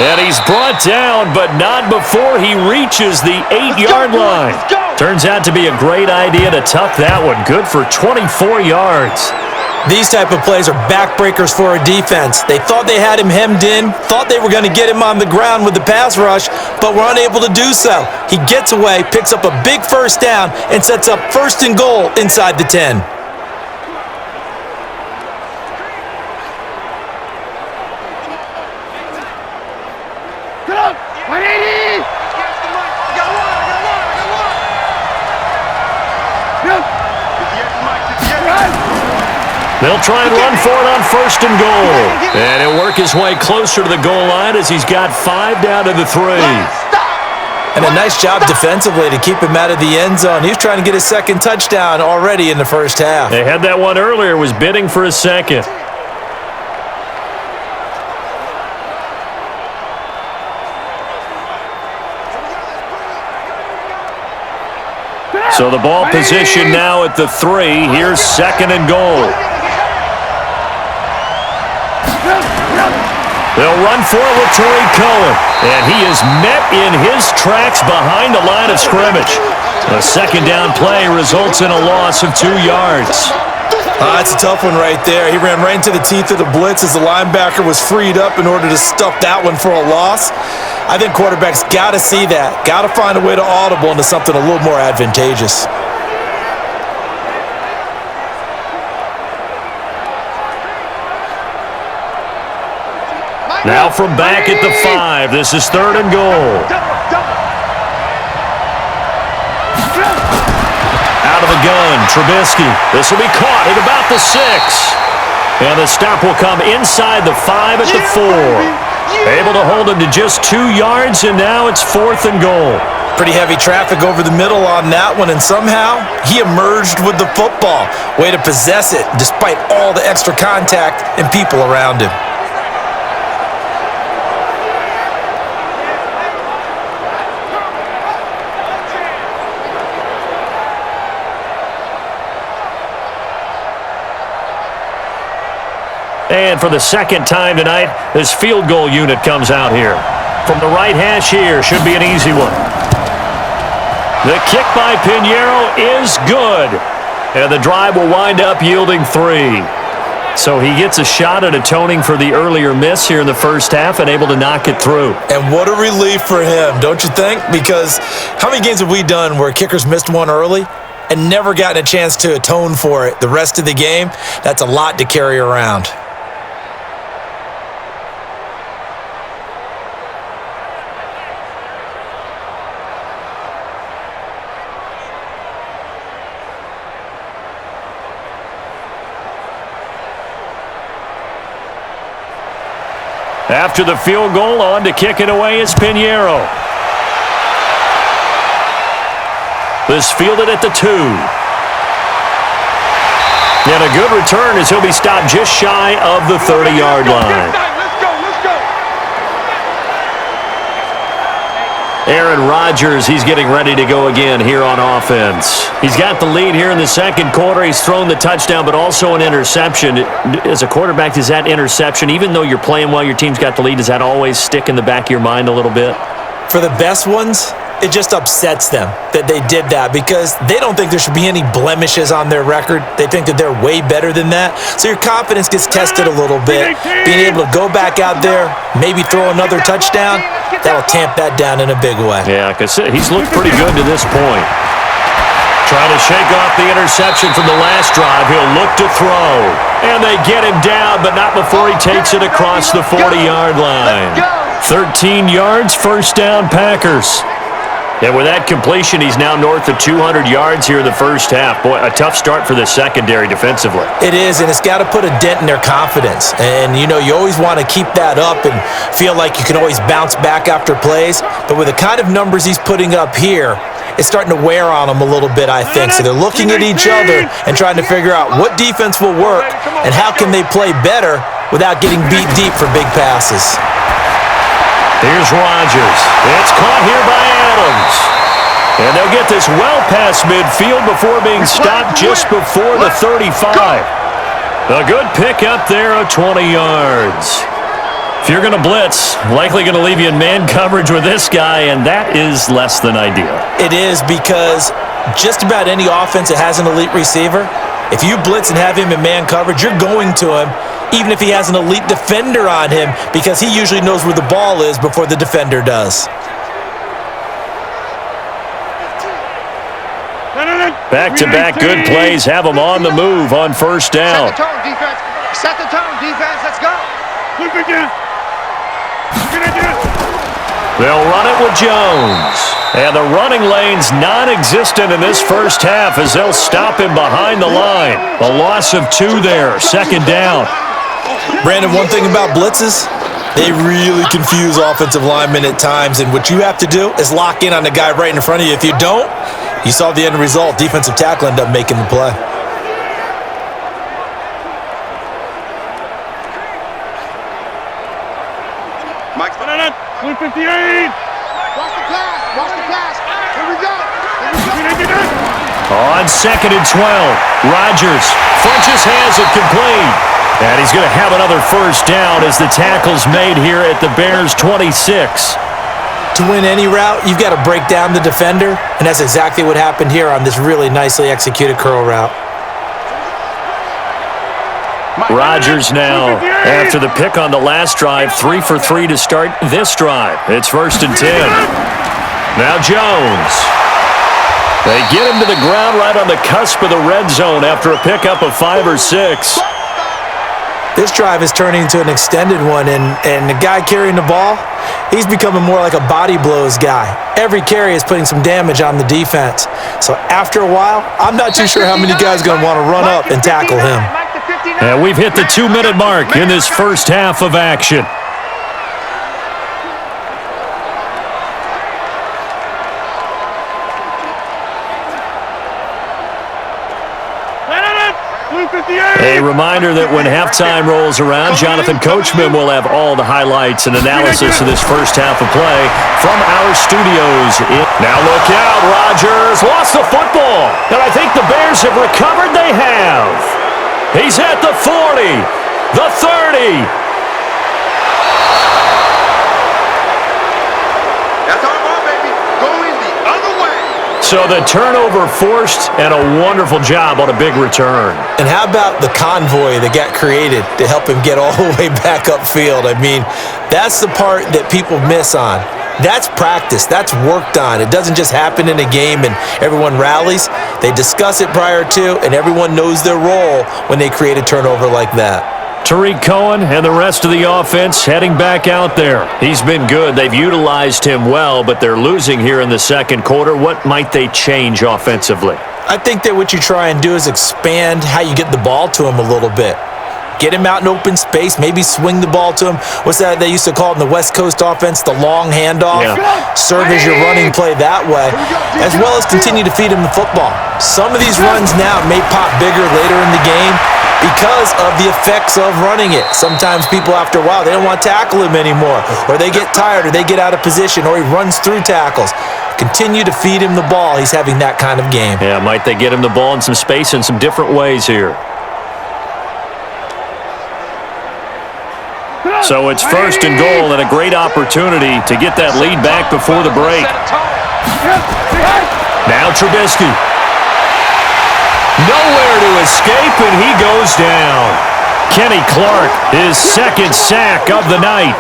And he's brought down, but not before he reaches the 8-yard line. Turns out to be a great idea to tuck that one. Good for 24 yards. These type of plays are backbreakers for a defense. They thought they had him hemmed in, thought they were going to get him on the ground with the pass rush, but were unable to do so. He gets away, picks up a big 1st down, and sets up 1st and goal inside the 10. Get up! 180! They'll try and run for it on 1st and goal. And he'll work his way closer to the goal line as he's got 5 down to the 3. And a nice job defensively to keep him out of the end zone. He was trying to get his second touchdown already in the first half. They had that one earlier, was bidding for a second. So the ball position now at the 3. Here's 2nd and goal. They'll run for it with Tariq Cohen. And he is met in his tracks behind the line of scrimmage. A 2nd down play results in a loss of 2 yards. That's a tough one right there. He ran right into the teeth of the blitz as the linebacker was freed up in order to stuff that one for a loss. I think quarterbacks got to see that. Got to find a way to audible into something a little more advantageous. Now from back at the 5, this is 3rd and goal. Out of the gun, Trubisky. This will be caught at about the 6. And the stop will come inside the 5 at the 4. Able to hold him to just 2 yards, and now it's 4th and goal. Pretty heavy traffic over the middle on that one, and somehow he emerged with the football. Way to possess it despite all the extra contact and people around him. And for the 2nd time tonight, this field goal unit comes out here. From the right hash here, should be an easy one. The kick by Pinheiro is good. And the drive will wind up yielding 3. So he gets a shot at atoning for the earlier miss here in the first half and able to knock it through. And what a relief for him, don't you think? Because how many games have we done where kickers missed one early and never gotten a chance to atone for it the rest of the game? That's a lot to carry around. After the field goal, on to kick it away is Pinheiro. This fielded at the 2. And a good return as he'll be stopped just shy of the 30-yard line. Aaron Rodgers, he's getting ready to go again here on offense. He's got the lead here in the 2nd quarter. He's thrown the touchdown, but also an interception. As a quarterback, does that interception, even though you're playing well, your team's got the lead, does that always stick in the back of your mind a little bit? For the best ones, it just upsets them that they did that because they don't think there should be any blemishes on their record. They think that they're way better than that. So your confidence gets tested a little bit. Being able to go back out there, maybe throw another touchdown, that'll tamp that down in a big way. Yeah, because he's looked pretty good to this point. Trying to shake off the interception from the last drive. He'll look to throw. And they get him down, but not before he takes it across the 40-yard line. 13 yards, 1st down, Packers. And with that completion, he's now north of 200 yards here in the first half. Boy, a tough start for the secondary defensively. It is, and it's got to put a dent in their confidence. And, you know, you always want to keep that up and feel like you can always bounce back after plays. But with the kind of numbers he's putting up here, it's starting to wear on them a little bit, I think. So they're looking at each other and trying to figure out what defense will work and how can they play better without getting beat deep for big passes. Here's Rodgers. It's caught here by Adams. And they'll get this well past midfield before being stopped just before the 35. A good pick up there of 20 yards. If you're going to blitz, likely going to leave you in man coverage with this guy, and that is less than ideal. It is because just about any offense that has an elite receiver, if you blitz and have him in man coverage, you're going to him, even if he has an elite defender on him, because he usually knows where the ball is before the defender does. Back-to-back good plays have them on the move on 1st down. Set the tone, defense. Set the tone, defense. Let's go. They'll run it with Jones. And the running lane's non-existent in this first half as they'll stop him behind the line. A loss of 2 there, second down. Brandon, one thing about blitzes, they really confuse offensive linemen at times, and what you have to do is lock in on the guy right in front of you. If you don't, you saw the end result. Defensive tackle ended up making the play. Mike's 158. Watch the pass. Watch the pass. Here we go. On 2nd and 12, Rodgers Funches has it complete. And he's going to have another first down as the tackle's made here at the Bears' 26. To win any route, you've got to break down the defender, and that's exactly what happened here on this really nicely executed curl route. Rodgers now, after the pick on the last drive, 3 for 3 to start this drive. It's 1st and 10. Now Jones. They get him to the ground right on the cusp of the red zone after a pickup of 5 or 6. This drive is turning into an extended one, and the guy carrying the ball, he's becoming more like a body blows guy. Every carry is putting some damage on the defense. So after a while, I'm not too sure how many guys are going to want to run up and tackle him. And we've hit the 2-minute mark in this first half of action. A reminder that when halftime rolls around, Jonathan Coachman will have all the highlights and analysis of this first half of play from our studios. Now look out, Rodgers lost the football, and I think the Bears have recovered. They have. He's at the 40, the 30. That's our ball, baby. Going the other way. So the turnover forced, and a wonderful job on a big return. And how about the convoy that got created to help him get all the way back upfield? I mean, that's the part that people miss on. That's practice. That's worked on. It doesn't just happen in a game and everyone rallies. They discuss it prior to, and everyone knows their role when they create a turnover like that. Tariq Cohen and the rest of the offense heading back out there. He's been good. They've utilized him well, but they're losing here in the second quarter. What might they change offensively? I think that what you try and do is expand how you get the ball to him a little bit. Get him out in open space, maybe swing the ball to him. What's that they used to call it in the West Coast offense, the long handoff? Yeah. Serve as your running play that way, as well as continue to feed him the football. Some of these runs now may pop bigger later in the game because of the effects of running it. Sometimes people, after a while, they don't want to tackle him anymore, or they get tired, or they get out of position, or he runs through tackles. Continue to feed him the ball. He's having that kind of game. Yeah, might they get him the ball in some space in some different ways here? So it's 1st and goal, and a great opportunity to get that lead back before the break. Now Trubisky. Nowhere to escape, and he goes down. Kenny Clark, his second sack of the night.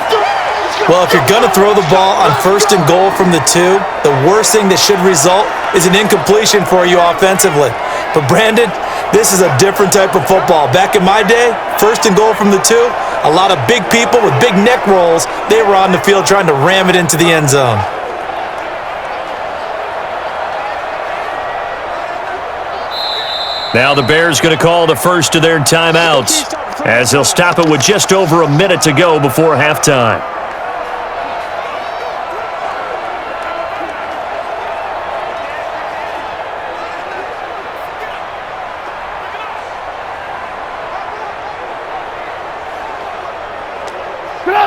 Well, if you're going to throw the ball on 1st and goal from the 2, the worst thing that should result is an incompletion for you offensively. But Brandon, this is a different type of football. Back in my day, 1st and goal from the 2, a lot of big people with big neck rolls, they were on the field trying to ram it into the end zone. Now the Bears going to call the first of their timeouts as they'll stop it with just over a minute to go before halftime.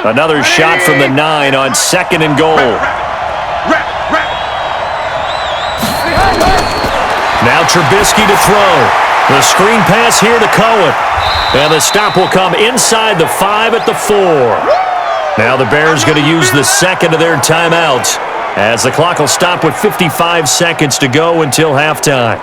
Another shot from the 9 on 2nd and goal. Now Trubisky to throw. The screen pass here to Cohen. And the stop will come inside the 5 at the 4. Now the Bears going to use the second of their timeouts as the clock will stop with 55 seconds to go until halftime.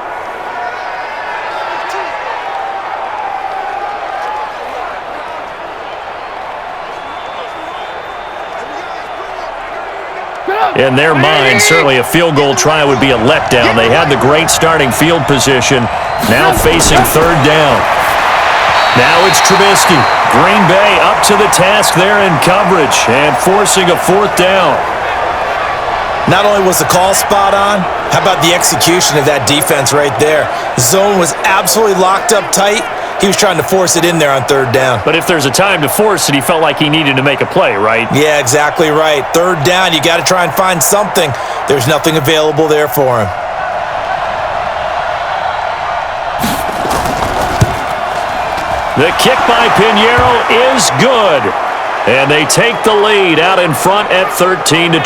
In their mind, certainly a field goal try would be a letdown. They had the great starting field position, now facing 3rd down. Now it's Trubisky. Green Bay up to the task there in coverage and forcing a 4th down. Not only was the call spot on, how about the execution of that defense right there? Zone was absolutely locked up tight. He was trying to force it in there on third down. But if there's a time to force it, he felt like he needed to make a play, right? Yeah, exactly right. Third down, you got to try and find something. There's nothing available there for him. The kick by Pinheiro is good. And they take the lead out in front at 13-12.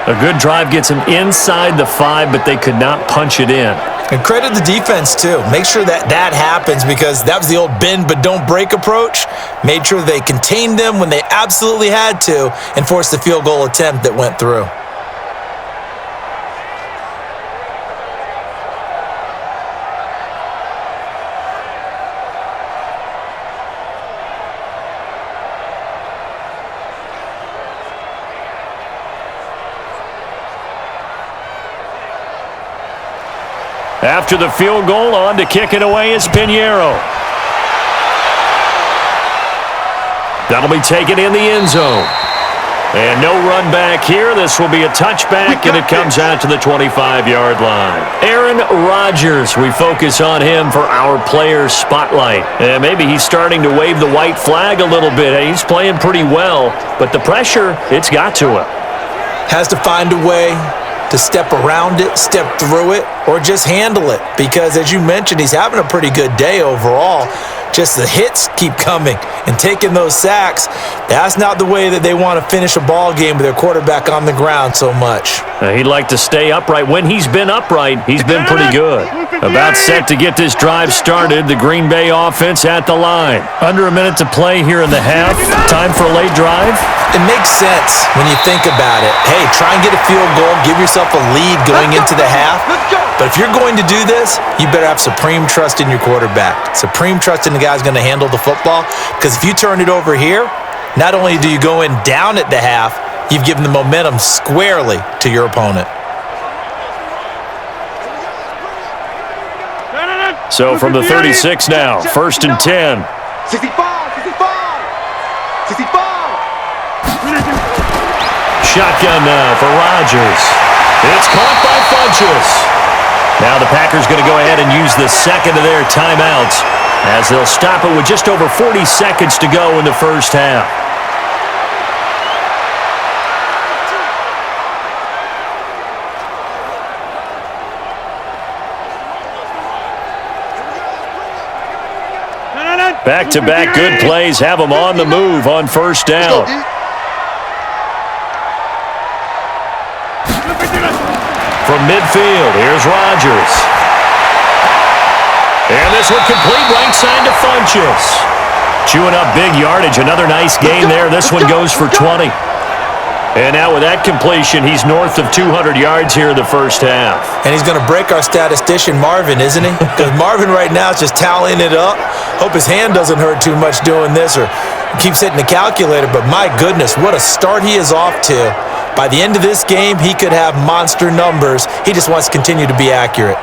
A good drive gets them inside the 5, but they could not punch it in. And credit the defense, too. Make sure that happens, because that was the old bend but don't break approach. Made sure they contained them when they absolutely had to and forced the field goal attempt that went through. After the field goal, on to kick it away is Pinheiro. That'll be taken in the end zone. And no run back here. This will be a touchback, and it comes out to the 25-yard line. Aaron Rodgers, we focus on him for our player spotlight. And maybe he's starting to wave the white flag a little bit. He's playing pretty well, but the pressure, it's got to him. Has to find a way to step around it, step through it, or just handle it. Because as you mentioned, he's having a pretty good day overall. Just the hits keep coming and taking those sacks. That's not the way that they want to finish a ball game with their quarterback on the ground so much. He'd like to stay upright. When he's been upright, he's been pretty good. About set to get this drive started, the Green Bay offense at the line. Under a minute to play here in the half. Time for a late drive. It makes sense when you think about it. Hey, try and get a field goal, give yourself a lead going into the half. But if you're going to do this, you better have supreme trust in your quarterback. Supreme trust in the guy who's going to handle the football. Because if you turn it over here, not only do you go in down at the half, you've given the momentum squarely to your opponent. So from the 36 now, 1st and 10. 65, 65, 65. Shotgun now for Rodgers. It's caught by Funchess. Now the Packers going to go ahead and use the second of their timeouts as they'll stop it with just over 40 seconds to go in the first half. Back-to-back good plays have them on the move on first down. From midfield, here's Rodgers. And this one complete right side to Funchess. Chewing up big yardage. Another nice gain there. This one goes for 20. And now with that completion, he's north of 200 yards here in the first half. And he's going to break our statistician, Marvin, isn't he? Because Marvin right now is just tallying it up. Hope his hand doesn't hurt too much doing this or keeps hitting the calculator. But my goodness, what a start he is off to. By the end of this game, he could have monster numbers. He just wants to continue to be accurate.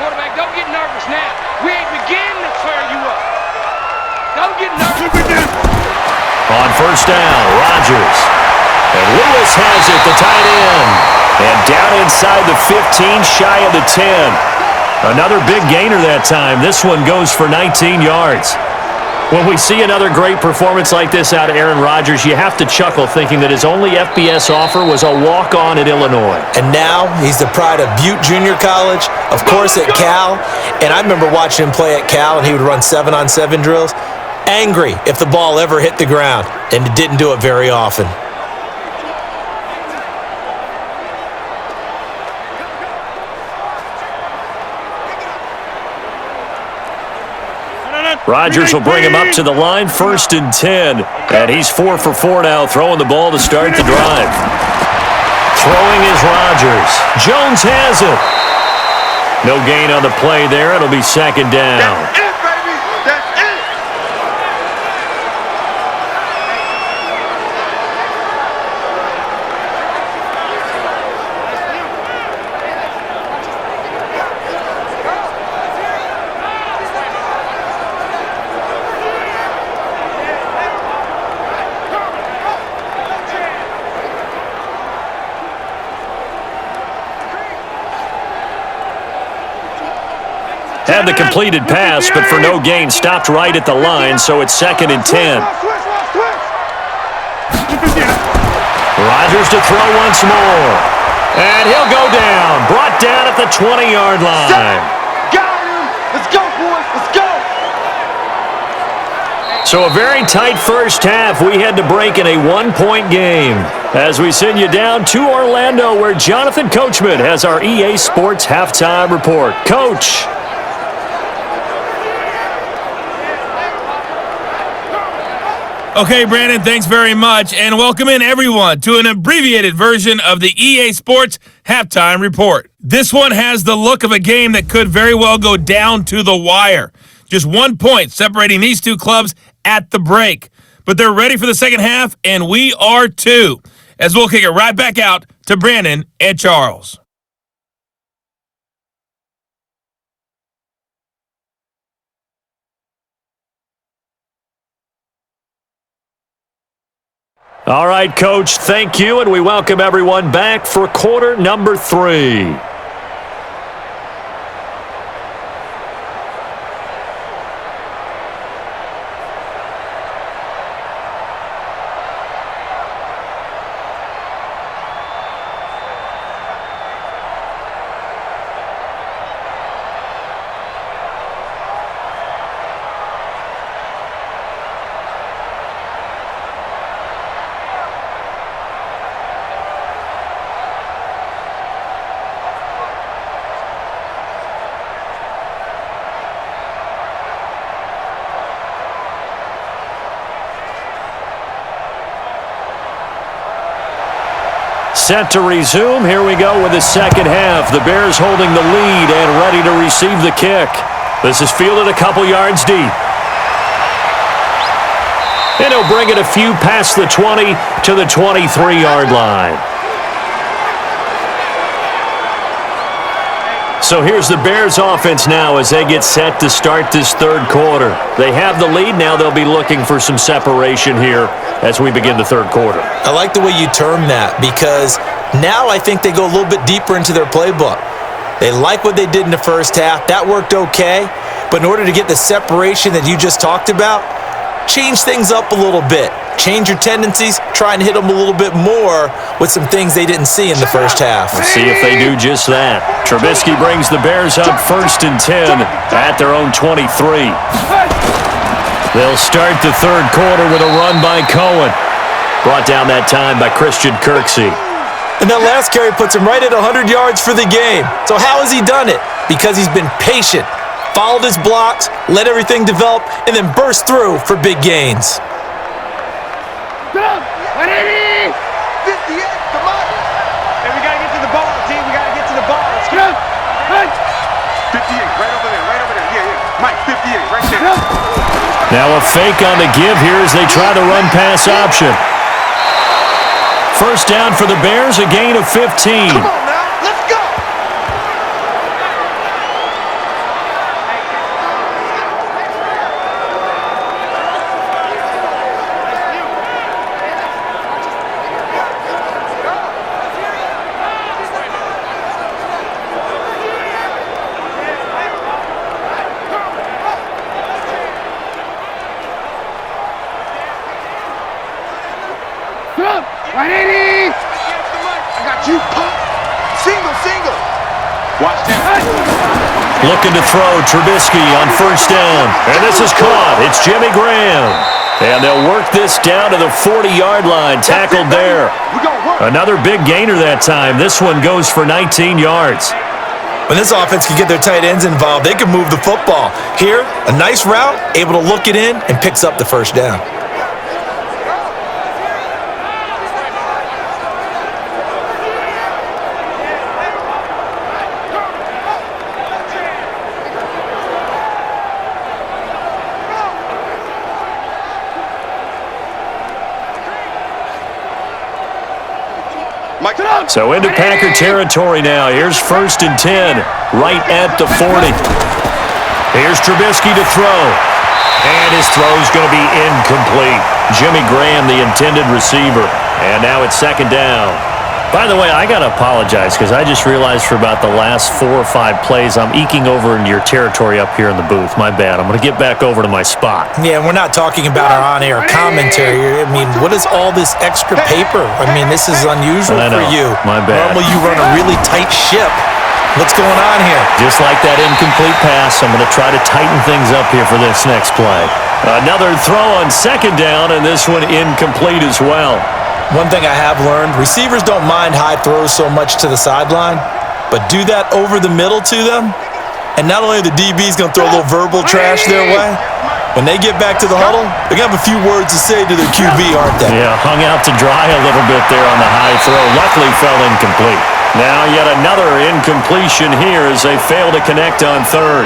Quarterback, don't get nervous now. We ain't beginning to tear you up. Don't get nervous. On first down, Rodgers. And Lewis has it, the tight end. And down inside the 15, shy of the 10. Another big gainer that time. This one goes for 19 yards. When we see another great performance like this out of Aaron Rodgers, you have to chuckle thinking that his only FBS offer was a walk-on at Illinois. And now he's the pride of Butte Junior College, of course at Cal. And I remember watching him play at Cal, and he would run 7-on-7 drills. Angry if the ball ever hit the ground, and it didn't do it very often. Rodgers will bring him up to the line, 1st and 10. And he's 4 for 4 now, throwing the ball to start the drive. Throwing is Rodgers. Jones has it. No gain on the play there. It'll be 2nd down. That's it, baby. That's it. Had the completed pass, but for no gain, stopped right at the line, so it's 2nd and 10. Rodgers to throw once more. And he'll go down. Brought down at the 20-yard line. Got him. Let's go, boys. Let's go. So a very tight first half. We had to break in a 1-point game. As we send you down to Orlando, where Jonathan Coachman has our EA Sports Halftime Report. Coach. Okay, Brandon, thanks very much, and welcome in everyone to an abbreviated version of the EA Sports Halftime Report. This one has the look of a game that could very well go down to the wire. Just 1 point separating these two clubs at the break. But they're ready for the second half, and we are too, as we'll kick it right back out to Brandon and Charles. All right, Coach, thank you, and we welcome everyone back for quarter number 3. Set to resume. Here we go with the second half. The Bears holding the lead and ready to receive the kick. This is fielded a couple yards deep. And he'll bring it a few past the 20 to the 23-yard line. So here's the Bears offense now as they get set to start this third quarter. They have the lead. Now they'll be looking for some separation here as we begin the third quarter. I like the way you term that, because now I think they go a little bit deeper into their playbook. They like what they did in the first half. That worked okay. But in order to get the separation that you just talked about, change things up a little bit. Change your tendencies. Try and hit them a little bit more with some things they didn't see in the first half. We'll see if they do just that. Trubisky brings the Bears up 1st and 10 at their own 23. They'll start the third quarter with a run by Cohen. Brought down that time by Christian Kirksey. And that last carry puts him right at 100 yards for the game. So how has he done it? Because he's been patient, followed his blocks, let everything develop, and then burst through for big gains. 180! 58, come on! And we got to get to the ball, team. We got to get to the ball. Let's go. 58, right over there, right over there. Yeah. Mike, 58, right there. Now a fake on the give here as they try to run pass option. First down for the Bears, a gain of 15. Come on now, let's go! Looking to throw, Trubisky on first down. And this is caught. It's Jimmy Graham. And they'll work this down to the 40-yard line. Tackled there. Another big gainer that time. This one goes for 19 yards. When this offense can get their tight ends involved, they can move the football. Here, a nice route, able to look it in, and picks up the first down. So into Packer territory now. Here's 1st and 10, right at the 40. Here's Trubisky to throw. And his throw's going to be incomplete. Jimmy Graham, the intended receiver. And now it's 2nd down. By the way, I got to apologize because I just realized for about the last 4 or 5 plays, I'm eking over into your territory up here in the booth. My bad. I'm going to get back over to my spot. Yeah, we're not talking about our on-air commentary. I mean, what is all this extra paper? I mean, this is unusual for you. My bad. Normally you run a really tight ship. What's going on here? Just like that incomplete pass, I'm going to try to tighten things up here for this next play. Another throw on second down, and this one incomplete as well. One thing I have learned, receivers don't mind high throws so much to the sideline, but do that over the middle to them, and not only are the DBs going to throw a little verbal trash their way, when they get back to the huddle, they're going to have a few words to say to their QB, aren't they? Yeah, hung out to dry a little bit there on the high throw. Luckily fell incomplete. Now yet another incompletion here as they fail to connect on third.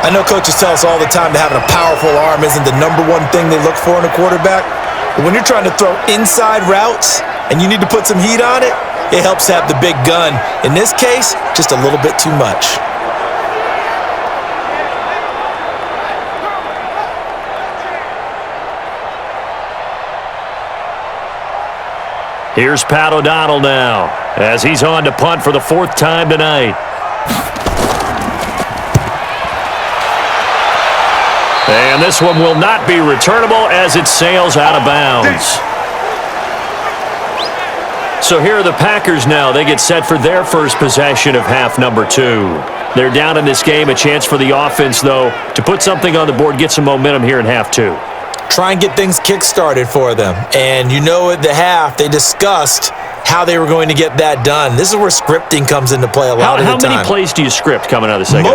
I know coaches tell us all the time that having a powerful arm isn't the #1 thing they look for in a quarterback. But when you're trying to throw inside routes and you need to put some heat on it, it helps have the big gun. In this case, just a little bit too much. Here's Pat O'Donnell now as he's on to punt for the 4th time tonight. And this one will not be returnable as it sails out of bounds. So here are the Packers now. They get set for their first possession of half number 2. They're down in this game. A chance for the offense, though, to put something on the board, get some momentum here in half 2. Try and get things kick-started for them. And you know at the half, they discussed how they were going to get that done. This is where scripting comes into play a lot of the time. How many plays do you script coming out of the second?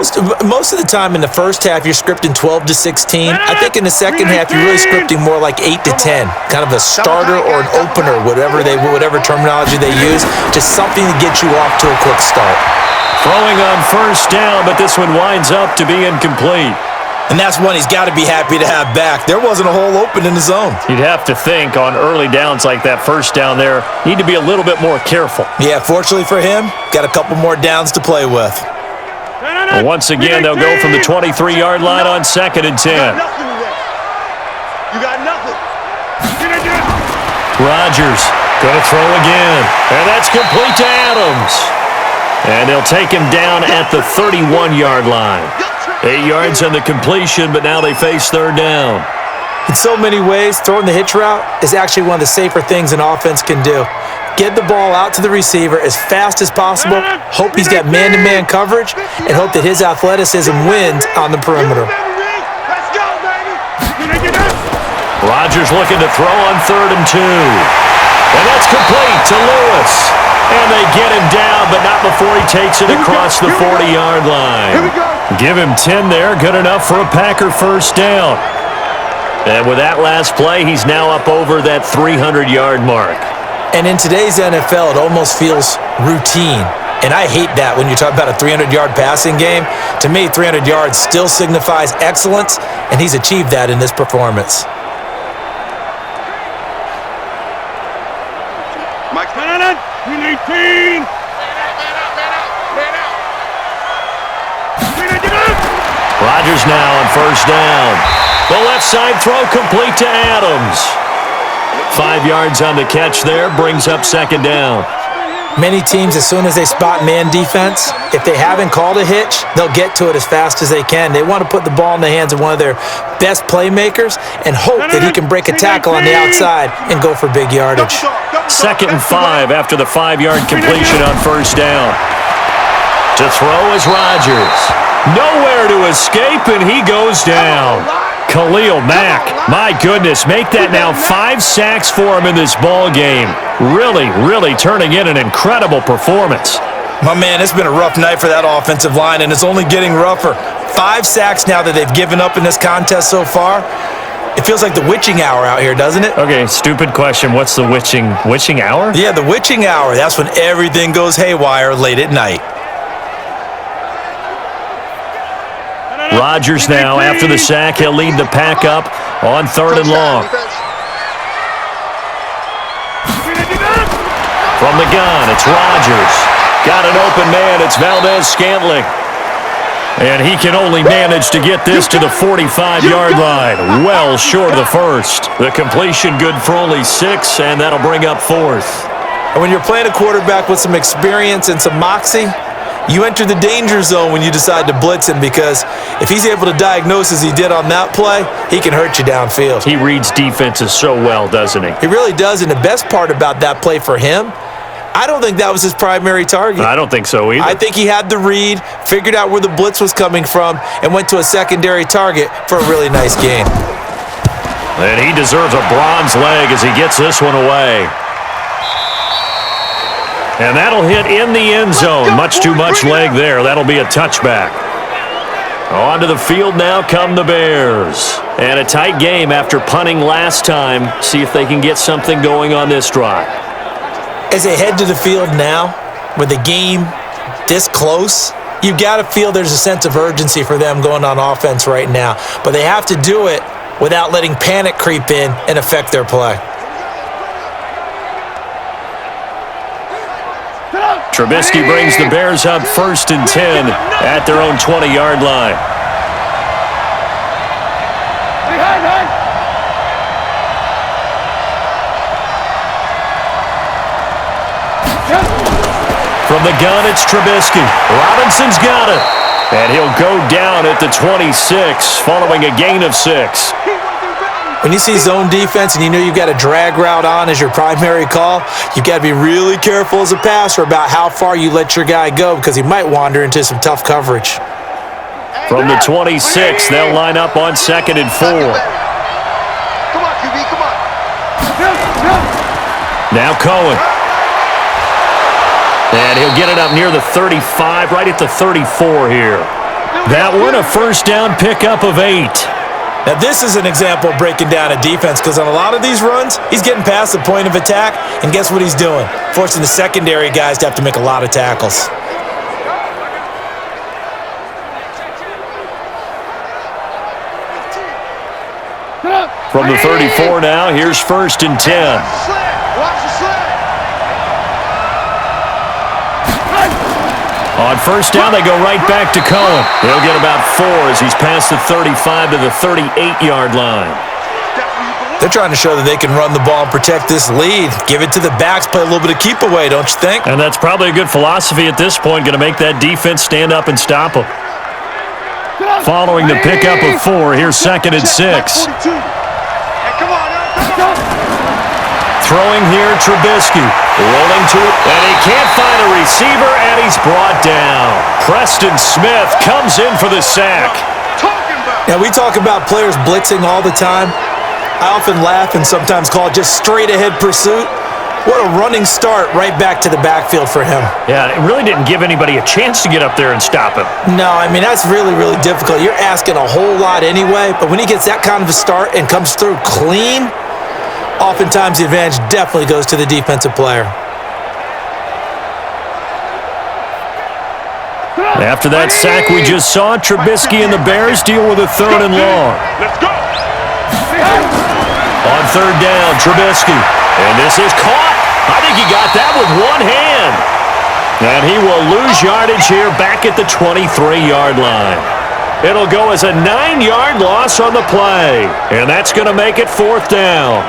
Most of the time in the first half, you're scripting 12 to 16. I think in the second half, you're really scripting more like 8 to 10. Kind of a starter or an opener, whatever terminology they use. Just something to get you off to a quick start. Throwing on first down, but this one winds up to be incomplete. And that's one he's got to be happy to have back. There wasn't a hole open in the zone. You'd have to think on early downs like that first down there, need to be a little bit more careful. Yeah, fortunately for him, got a couple more downs to play with. Well, once again, they'll go from the 23-yard line on 2nd and 10. You got nothing. Rodgers going to throw again. And that's complete to Adams. And they'll take him down at the 31-yard line. 8 yards on the completion, but now they face third down. In so many ways, throwing the hitch route is actually one of the safer things an offense can do. Get the ball out to the receiver as fast as possible, hope he's got man-to-man coverage, and hope that his athleticism wins on the perimeter. Let's go, baby. Rodgers looking to throw on 3rd and 2. And that's complete to Lewis. And they get him down, but not before he takes it across the 40-yard line. Give him 10 there, good enough for a Packer first down. And with that last play, he's now up over that 300-yard mark. And in today's NFL, it almost feels routine. And I hate that when you talk about a 300-yard passing game. To me, 300 yards still signifies excellence, and he's achieved that in this performance. Mike, we need team. Rodgers now on first down. The left side throw complete to Adams. 5 yards on the catch there, brings up 2nd down. Many teams, as soon as they spot man defense, if they haven't called a hitch, they'll get to it as fast as they can. They want to put the ball in the hands of one of their best playmakers and hope that he can break a tackle on the outside and go for big yardage. 2nd and 5 after the 5-yard completion on first down. To throw is Rodgers. Nowhere to escape, and he goes down. Khalil Mack, my goodness, make that now 5 sacks for him in this ball game. Really turning in an incredible performance. My man, it's been a rough night for that offensive line, and it's only getting rougher. 5 sacks now that they've given up in this contest so far. It feels like the witching hour out here, doesn't it? Okay, stupid question. What's the witching hour? Yeah, the witching hour. That's when everything goes haywire late at night. Rodgers now, after the sack, he'll lead the Pack up on 3rd and long. From the gun, it's Rodgers. Got an open man, it's Valdez-Scantling. And he can only manage to get this to the 45-yard line, well short of the first. The completion good for only 6, and that'll bring up 4th. And when you're playing a quarterback with some experience and some moxie, you enter the danger zone when you decide to blitz him, because if he's able to diagnose as he did on that play, he can hurt you downfield. He reads defenses so well, doesn't he? He really does, and the best part about that play for him, I don't think that was his primary target. I don't think so either. I think he had the read, figured out where the blitz was coming from, and went to a secondary target for a really nice gain. And he deserves a bronze leg as he gets this one away. And that'll hit in the end zone. Much too much leg there. That'll be a touchback. Onto the field now come the Bears. And a tight game after punting last time. See if they can get something going on this drive. As they head to the field now, with the game this close, you've got to feel there's a sense of urgency for them going on offense right now. But they have to do it without letting panic creep in and affect their play. Trubisky brings the Bears up 1st and 10 at their own 20-yard line. From the gun, it's Trubisky. Robinson's got it. And he'll go down at the 26 following a gain of 6. When you see zone defense and you know you've got a drag route on as your primary call, you've got to be really careful as a passer about how far you let your guy go, because he might wander into some tough coverage. From the 26, they'll line up on 2nd and 4. Come on, QB, come on. Now Cohen. And he'll get it up near the 35, right at the 34 here. That one, a first down pickup of 8. Now, this is an example of breaking down a defense, because on a lot of these runs, he's getting past the point of attack, and guess what he's doing? Forcing the secondary guys to have to make a lot of tackles. From the 34 now, here's 1st and 10. Watch the sled. On first down, they go right back to Cohen. He'll get about 4 as he's past the 35 to the 38-yard line. They're trying to show that they can run the ball and protect this lead. Give it to the backs, play a little bit of keep away, don't you think? And that's probably a good philosophy at this point, going to make that defense stand up and stop them. Following the pickup of 4, here's 2nd and 6. Throwing here, Trubisky. Rolling to it, and he can't find a receiver, and he's brought down. Preston Smith comes in for the sack. Now, we talk about players blitzing all the time. I often laugh and sometimes call it just straight-ahead pursuit. What a running start right back to the backfield for him. Yeah, it really didn't give anybody a chance to get up there and stop him. No, I mean, that's really, really difficult. You're asking a whole lot anyway, but when he gets that kind of a start and comes through clean, oftentimes the advantage definitely goes to the defensive player. After that sack we just saw, Trubisky and the Bears deal with a 3rd and long. Let's go. On 3rd down, Trubisky. And this is caught. I think he got that with one hand. And he will lose yardage here back at the 23-yard line. It'll go as a 9-yard loss on the play. And that's going to make it 4th down.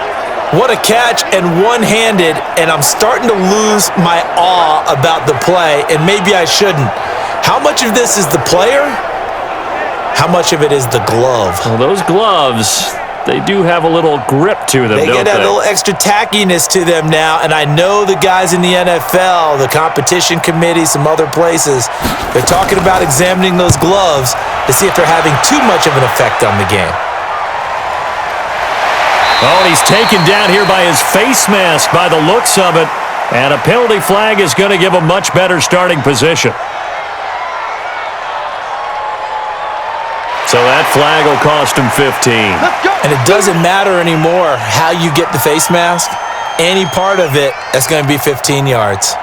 What a catch, and one-handed, and I'm starting to lose my awe about the play, and maybe I shouldn't. How much of this is the player? How much of it is the glove? Well, those gloves, they do have a little grip to them, They don't get they? a little extra tackiness to them now, and I know the guys in the NFL, the competition committee, some other places, they're talking about examining those gloves to see if they're having too much of an effect on the game. Oh, and he's taken down here by his face mask by the looks of it, and a penalty flag is going to give him much better starting position. So that flag will cost him 15. And it doesn't matter anymore how you get the face mask. Any part of it, that's going to be 15 yards.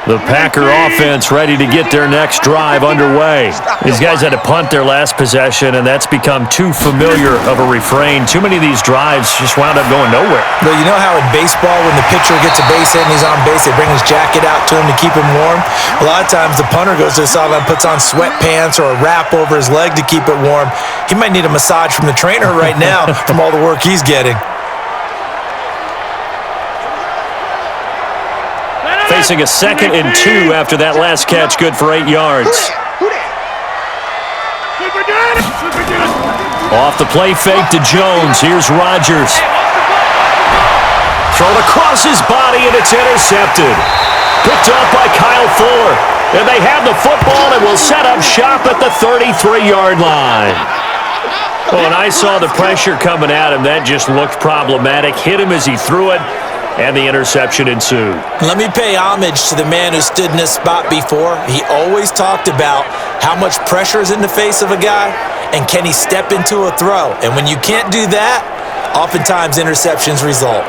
The Packer offense ready to get their next drive underway. These guys had to punt their last possession, and that's become too familiar of a refrain. Too many of these drives just wound up going nowhere. Well, you know how in baseball, when the pitcher gets a base hit and he's on base, they bring his jacket out to him to keep him warm? A lot of times the punter goes to the sideline, puts on sweatpants or a wrap over his leg to keep it warm. He might need a massage from the trainer right now from all the work he's getting. Facing a 2nd and 2 after that last catch, good for 8 yards. Off the play fake to Jones. Here's Rodgers. Thrown across his body, and it's intercepted. Picked up by Kyle Fuller. And they have the football and will set up shop at the 33-yard line. Well, when I saw the pressure coming at him, that just looked problematic. Hit him as he threw it, and the interception ensued. Let me pay homage to the man who stood in this spot before. He always talked about how much pressure is in the face of a guy, and can he step into a throw? And when you can't do that, oftentimes interceptions result.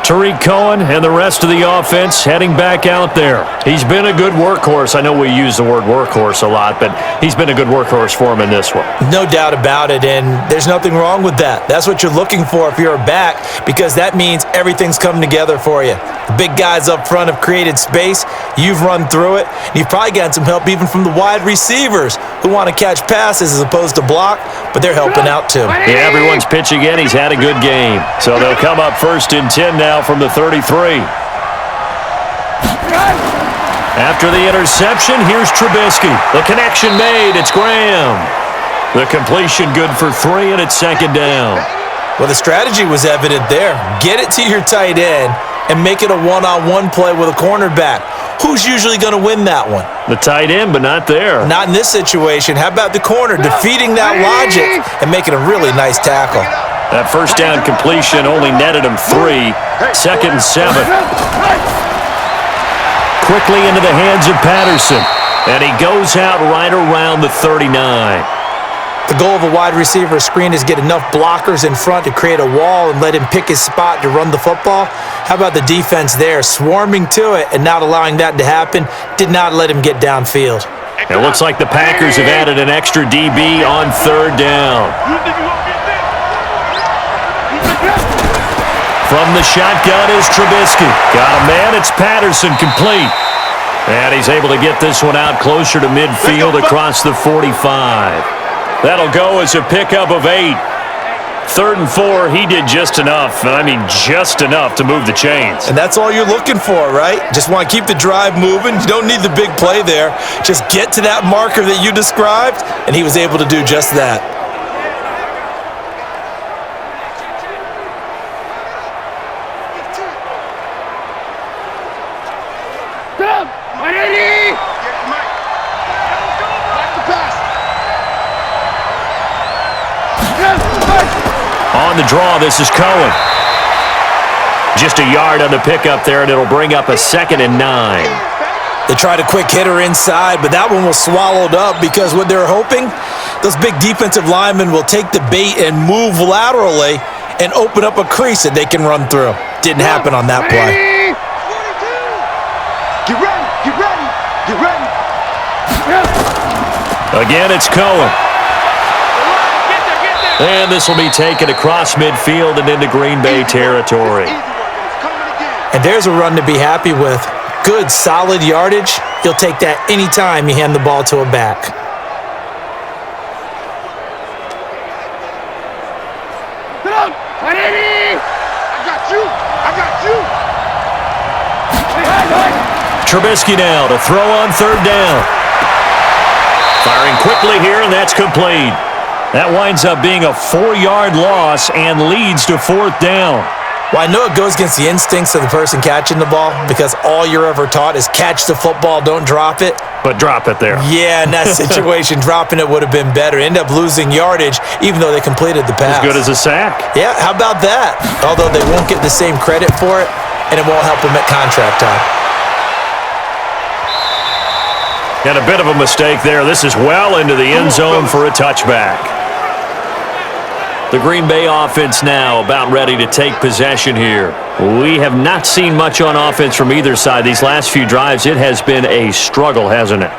Tariq Cohen and the rest of the offense heading back out there. He's been a good workhorse. I know we use the word workhorse a lot, but he's been a good workhorse for him in this one. No doubt about it, and there's nothing wrong with that. That's what you're looking for if you're a back, because that means everything's coming together for you. The big guys up front have created space. You've run through it. You've probably gotten some help even from the wide receivers who want to catch passes as opposed to block, but they're helping out too. Yeah, everyone's pitching in. He's had a good game. So they'll come up 1st and 10 now from the 33. After the interception, here's Trubisky. The connection made. It's Graham. The completion good for 3, and it's 2nd down. Well, the strategy was evident there. Get it to your tight end and make it a one-on-one play with a cornerback. Who's usually going to win that one? The tight end, but not there. Not in this situation. How about the corner defeating that logic and making a really nice tackle? That 1st down completion only netted him 3. 2nd and 7. Quickly into the hands of Patterson. And he goes out right around the 39. The goal of a wide receiver screen is get enough blockers in front to create a wall and let him pick his spot to run the football. How about the defense there, swarming to it and not allowing that to happen? Did not let him get downfield. It looks like the Packers have added an extra DB on 3rd down. From the shotgun is Trubisky. Got a man, it's Patterson, complete. And he's able to get this one out closer to midfield across the 45. That'll go as a pickup of 8. 3rd and 4, he did just enough, and I mean just enough to move the chains. And that's all you're looking for, right? Just want to keep the drive moving. You don't need the big play there. Just get to that marker that you described, and he was able to do just that. On the draw, this is Cohen. Just a yard on the pickup there, and it'll bring up a 2nd and 9. They tried a quick hitter inside, but that one was swallowed up because what they're hoping, those big defensive linemen will take the bait and move laterally and open up a crease that they can run through. Didn't happen on that play. Get ready, get ready, get ready. Again, it's Cohen. And this will be taken across midfield and into Green Bay territory. And there's a run to be happy with. Good, solid yardage. You'll take that anytime you hand the ball to a back. I got you, I got you. Trubisky now to throw on 3rd down. Firing quickly here, and that's complete. That winds up being a 4-yard loss and leads to 4th down. Well, I know it goes against the instincts of the person catching the ball because all you're ever taught is catch the football, don't drop it. But drop it there. Yeah, in that situation, dropping it would have been better. End up losing yardage even though they completed the pass. As good as a sack. Yeah, how about that? Although they won't get the same credit for it, and it won't help them at contract time. And a bit of a mistake there. This is well into the end zone for a touchback. The Green Bay offense now about ready to take possession here. We have not seen much on offense from either side. These last few drives, it has been a struggle, hasn't it?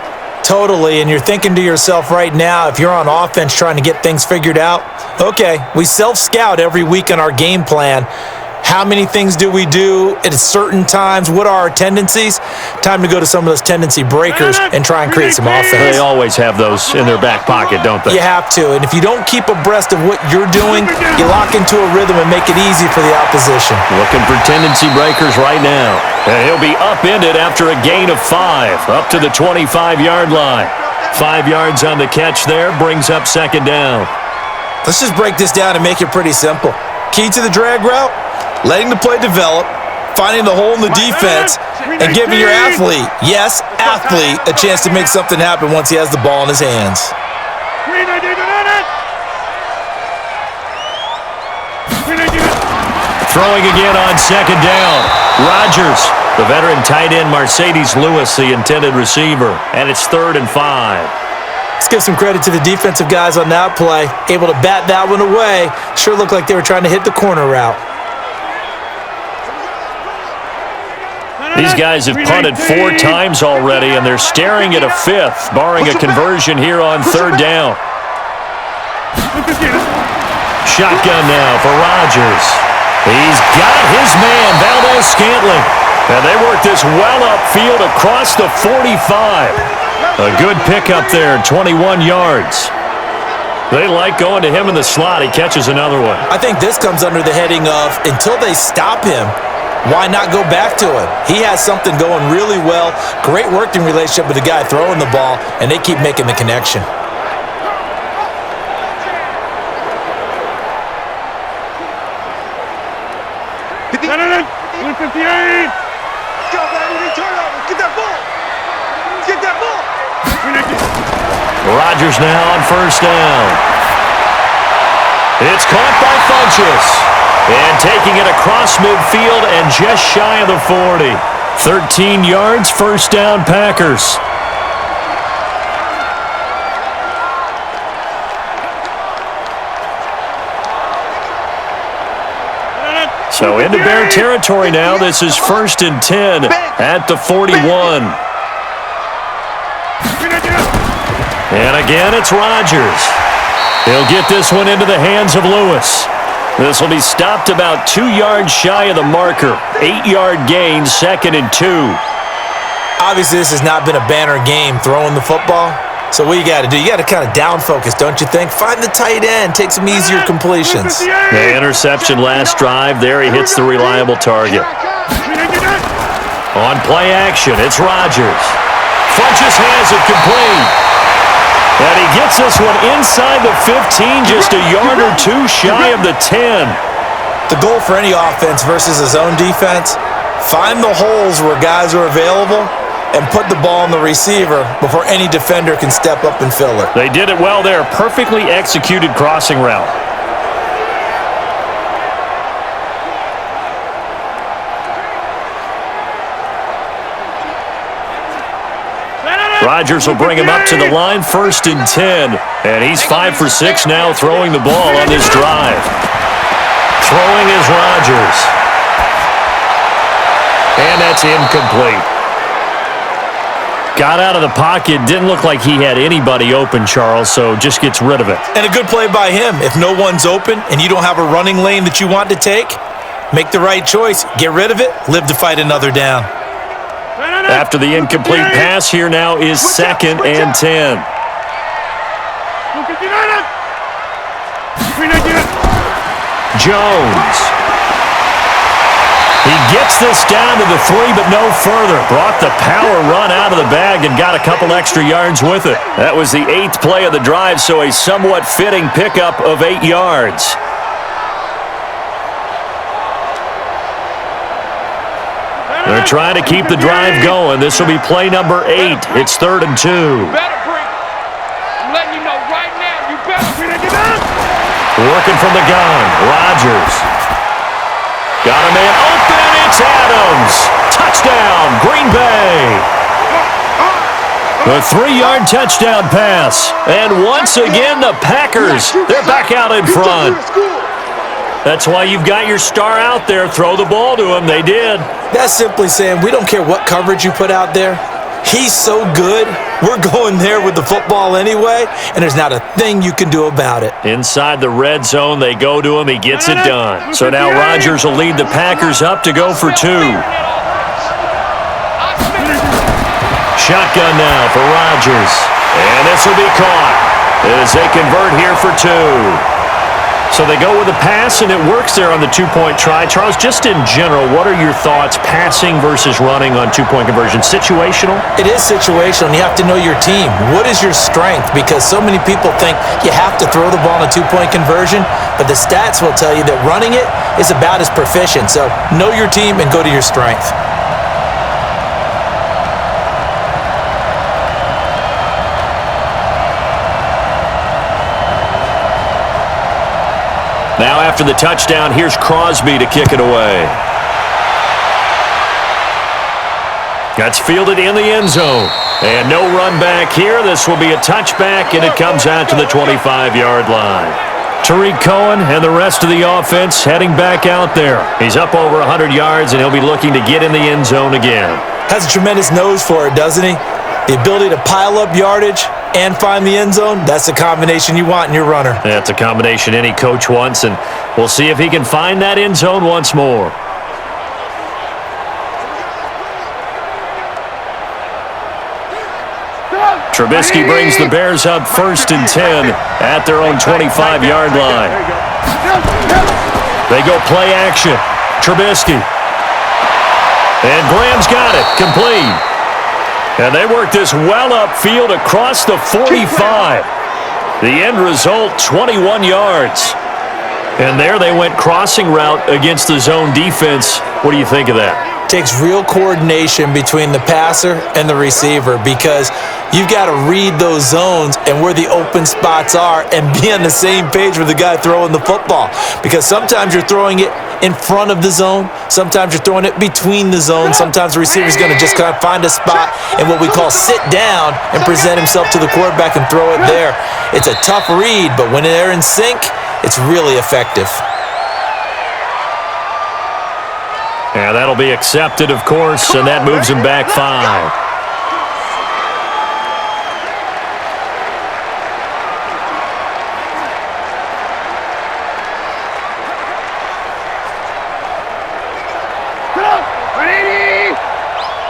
Totally, and you're thinking to yourself right now, if you're on offense trying to get things figured out, okay, we self-scout every week on our game plan. How many things do we do at certain times? What are our tendencies? Time to go to some of those tendency breakers and try and create some offense. They always have those in their back pocket, don't they? You have to, and if you don't keep abreast of what you're doing, you lock into a rhythm and make it easy for the opposition. Looking for tendency breakers right now. And he'll be upended after a gain of 5, up to the 25-yard line. 5 yards on the catch there, brings up second down. Let's just break this down and make it pretty simple. Key to the drag route, letting the play develop, finding the hole in the defense, and giving your athlete, yes, athlete, a chance to make something happen once he has the ball in his hands. Throwing again on second down. Rodgers, the veteran tight end Mercedes Lewis, the intended receiver, and it's 3rd and 5. Let's give some credit to the defensive guys on that play. Able to bat that one away. Sure looked like they were trying to hit the corner route. These guys have punted 4 times already, and they're staring at a 5th, barring a conversion here on 3rd down. Shotgun now for Rodgers. He's got his man, Valdez-Scantling. And they work this well upfield across the 45. A good pickup there, 21 yards. They like going to him in the slot. He catches another one. I think this comes under the heading of, until they stop him, why not go back to him? He has something going really well. Great working relationship with the guy throwing the ball, and they keep making the connection. Rodgers now on 1st down. It's caught by Funchess. And taking it across midfield and just shy of the 40. 13 yards, 1st down, Packers. So into Bear territory now. This is 1st and 10 at the 41. And again, it's Rodgers. He'll get this one into the hands of Lewis. This will be stopped about 2 yards shy of the marker. 8-yard gain, 2nd and 2. Obviously, this has not been a banner game throwing the football. So what you got to do, you got to kind of down focus, don't you think? Find the tight end, take some easier completions. The interception last drive. There he hits the reliable target. On play action, it's Rodgers. Funchess has it complete. And he gets this one inside the 15, just a yard or 2 shy of the 10. The goal for any offense versus a zone defense, find the holes where guys are available and put the ball on the receiver before any defender can step up and fill it. They did it well there. Perfectly executed crossing route. Rodgers will bring him up to the line, 1st and 10. And he's 5 for 6 now throwing the ball on this drive. Throwing is Rodgers. And that's incomplete. Got out of the pocket. Didn't look like he had anybody open, Charles, so just gets rid of it. And a good play by him. If no one's open and you don't have a running lane that you want to take, make the right choice. Get rid of it. Live to fight another down. After the incomplete pass, here now is 2nd and 10. Jones. He gets this down to the 3, but no further. Brought the power run out of the bag and got a couple extra yards with it. That was the 8th play of the drive, so a somewhat fitting pickup of 8 yards. They're trying to keep the drive going. This will be play number 8. It's 3rd and 2. Better bring it. I'm letting you know right now, you better bring it. Working from the gun, Rodgers. Got a man open, it's Adams. Touchdown, Green Bay. A 3-yard touchdown pass. And once again, the Packers, they're back out in front. That's why you've got your star out there. Throw the ball to him. They did. That's simply saying we don't care what coverage you put out there. He's so good, we're going there with the football anyway, and there's not a thing you can do about it. Inside the red zone, they go to him. He gets it done. So now Rodgers will lead the Packers up to go for 2. Shotgun now for Rodgers. And this will be caught as they convert here for 2. So they go with a pass, and it works there on the 2-point try. Charles, just in general, what are your thoughts passing versus running on 2-point conversion? Situational? It is situational, and you have to know your team. What is your strength? Because so many people think you have to throw the ball in a 2-point conversion, but the stats will tell you that running it is about as proficient. So know your team and go to your strength. Now after the touchdown, here's Crosby to kick it away. That's fielded in the end zone. And no run back here. This will be a touchback, and it comes out to the 25-yard line. Tariq Cohen and the rest of the offense heading back out there. He's up over 100 yards, and he'll be looking to get in the end zone again. Has a tremendous nose for it, doesn't he? The ability to pile up yardage and find the end zone, that's the combination you want in your runner. That's a combination any coach wants, and we'll see if he can find that end zone once more. Trubisky brings the Bears up 1st and 10 at their own 25-yard line. They go play action. Trubisky. And Graham's got it. Complete. And they work this well upfield across the 45. The end result, 21 yards. And there they went crossing route against the zone defense. What do you think of that? Takes real coordination between the passer and the receiver, because you've got to read those zones and where the open spots are and be on the same page with the guy throwing the football. Because sometimes you're throwing it in front of the zone, sometimes you're throwing it between the zones, sometimes the receiver's going to just kind of find a spot and what we call sit down and present himself to the quarterback and throw it there. It's a tough read, but when they're in sync, it's really effective. Yeah, that'll be accepted, of course, and that moves him back 5.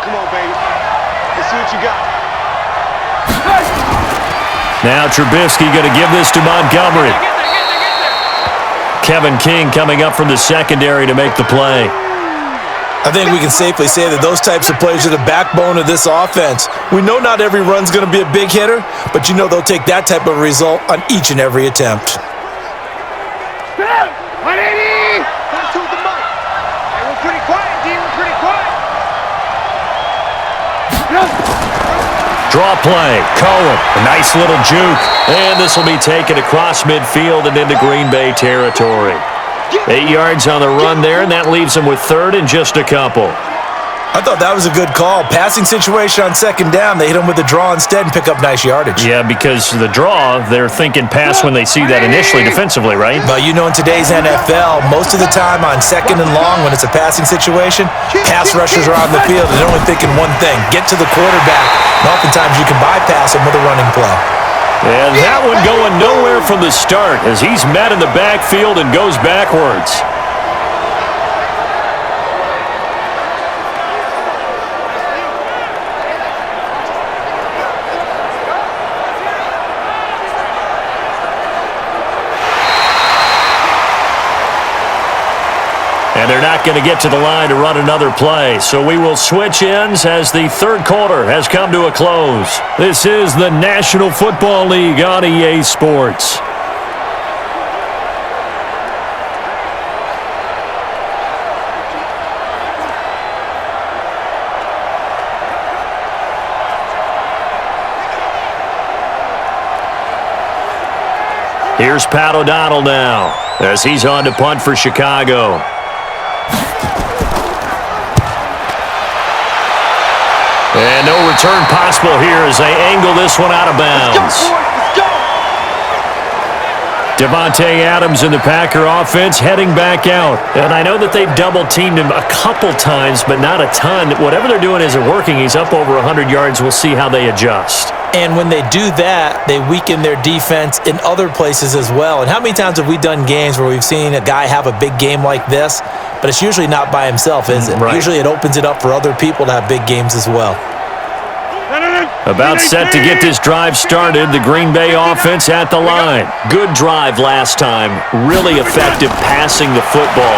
Come on, baby. Let's see what you got. Now Trubisky going to give this to Montgomery. Kevin King coming up from the secondary to make the play. I think we can safely say that those types of plays are the backbone of this offense. We know not every run's going to be a big hitter, but you know they'll take that type of result on each and every attempt. 180! Pass to the mic. Hey, we're pretty quiet, D. We're pretty quiet. Draw play. Cohen. A nice little juke. And this will be taken across midfield and into Green Bay territory. 8 yards on the run there, and that leaves them with 3rd and just a couple. I thought that was a good call. Passing situation on 2nd down. They hit him with the draw instead and pick up nice yardage. Yeah, because the draw, they're thinking pass when they see that initially defensively, right? But you know in today's NFL, most of the time on 2nd and long when it's a passing situation, pass rushers are on the field and they're only thinking one thing, get to the quarterback. And oftentimes you can bypass him with a running play. And that one going nowhere from the start as he's met in the backfield and goes backwards. And they're not going to get to the line to run another play. So we will switch ends as the 3rd quarter has come to a close. This is the National Football League on EA Sports. Here's Pat O'Donnell now as he's on to punt for Chicago. And no return possible here as they angle this one out of bounds. Devontae Adams in the Packer offense heading back out. And I know that they've double-teamed him a couple times, but not a ton. Whatever they're doing isn't working. He's up over 100 yards. We'll see how they adjust. And when they do that, they weaken their defense in other places as well. And how many times have we done games where we've seen a guy have a big game like this, but it's usually not by himself, is it? Right. Usually it opens it up for other people to have big games as well. About set to get this drive started, the Green Bay offense at the line. Good drive last time. Really effective passing the football.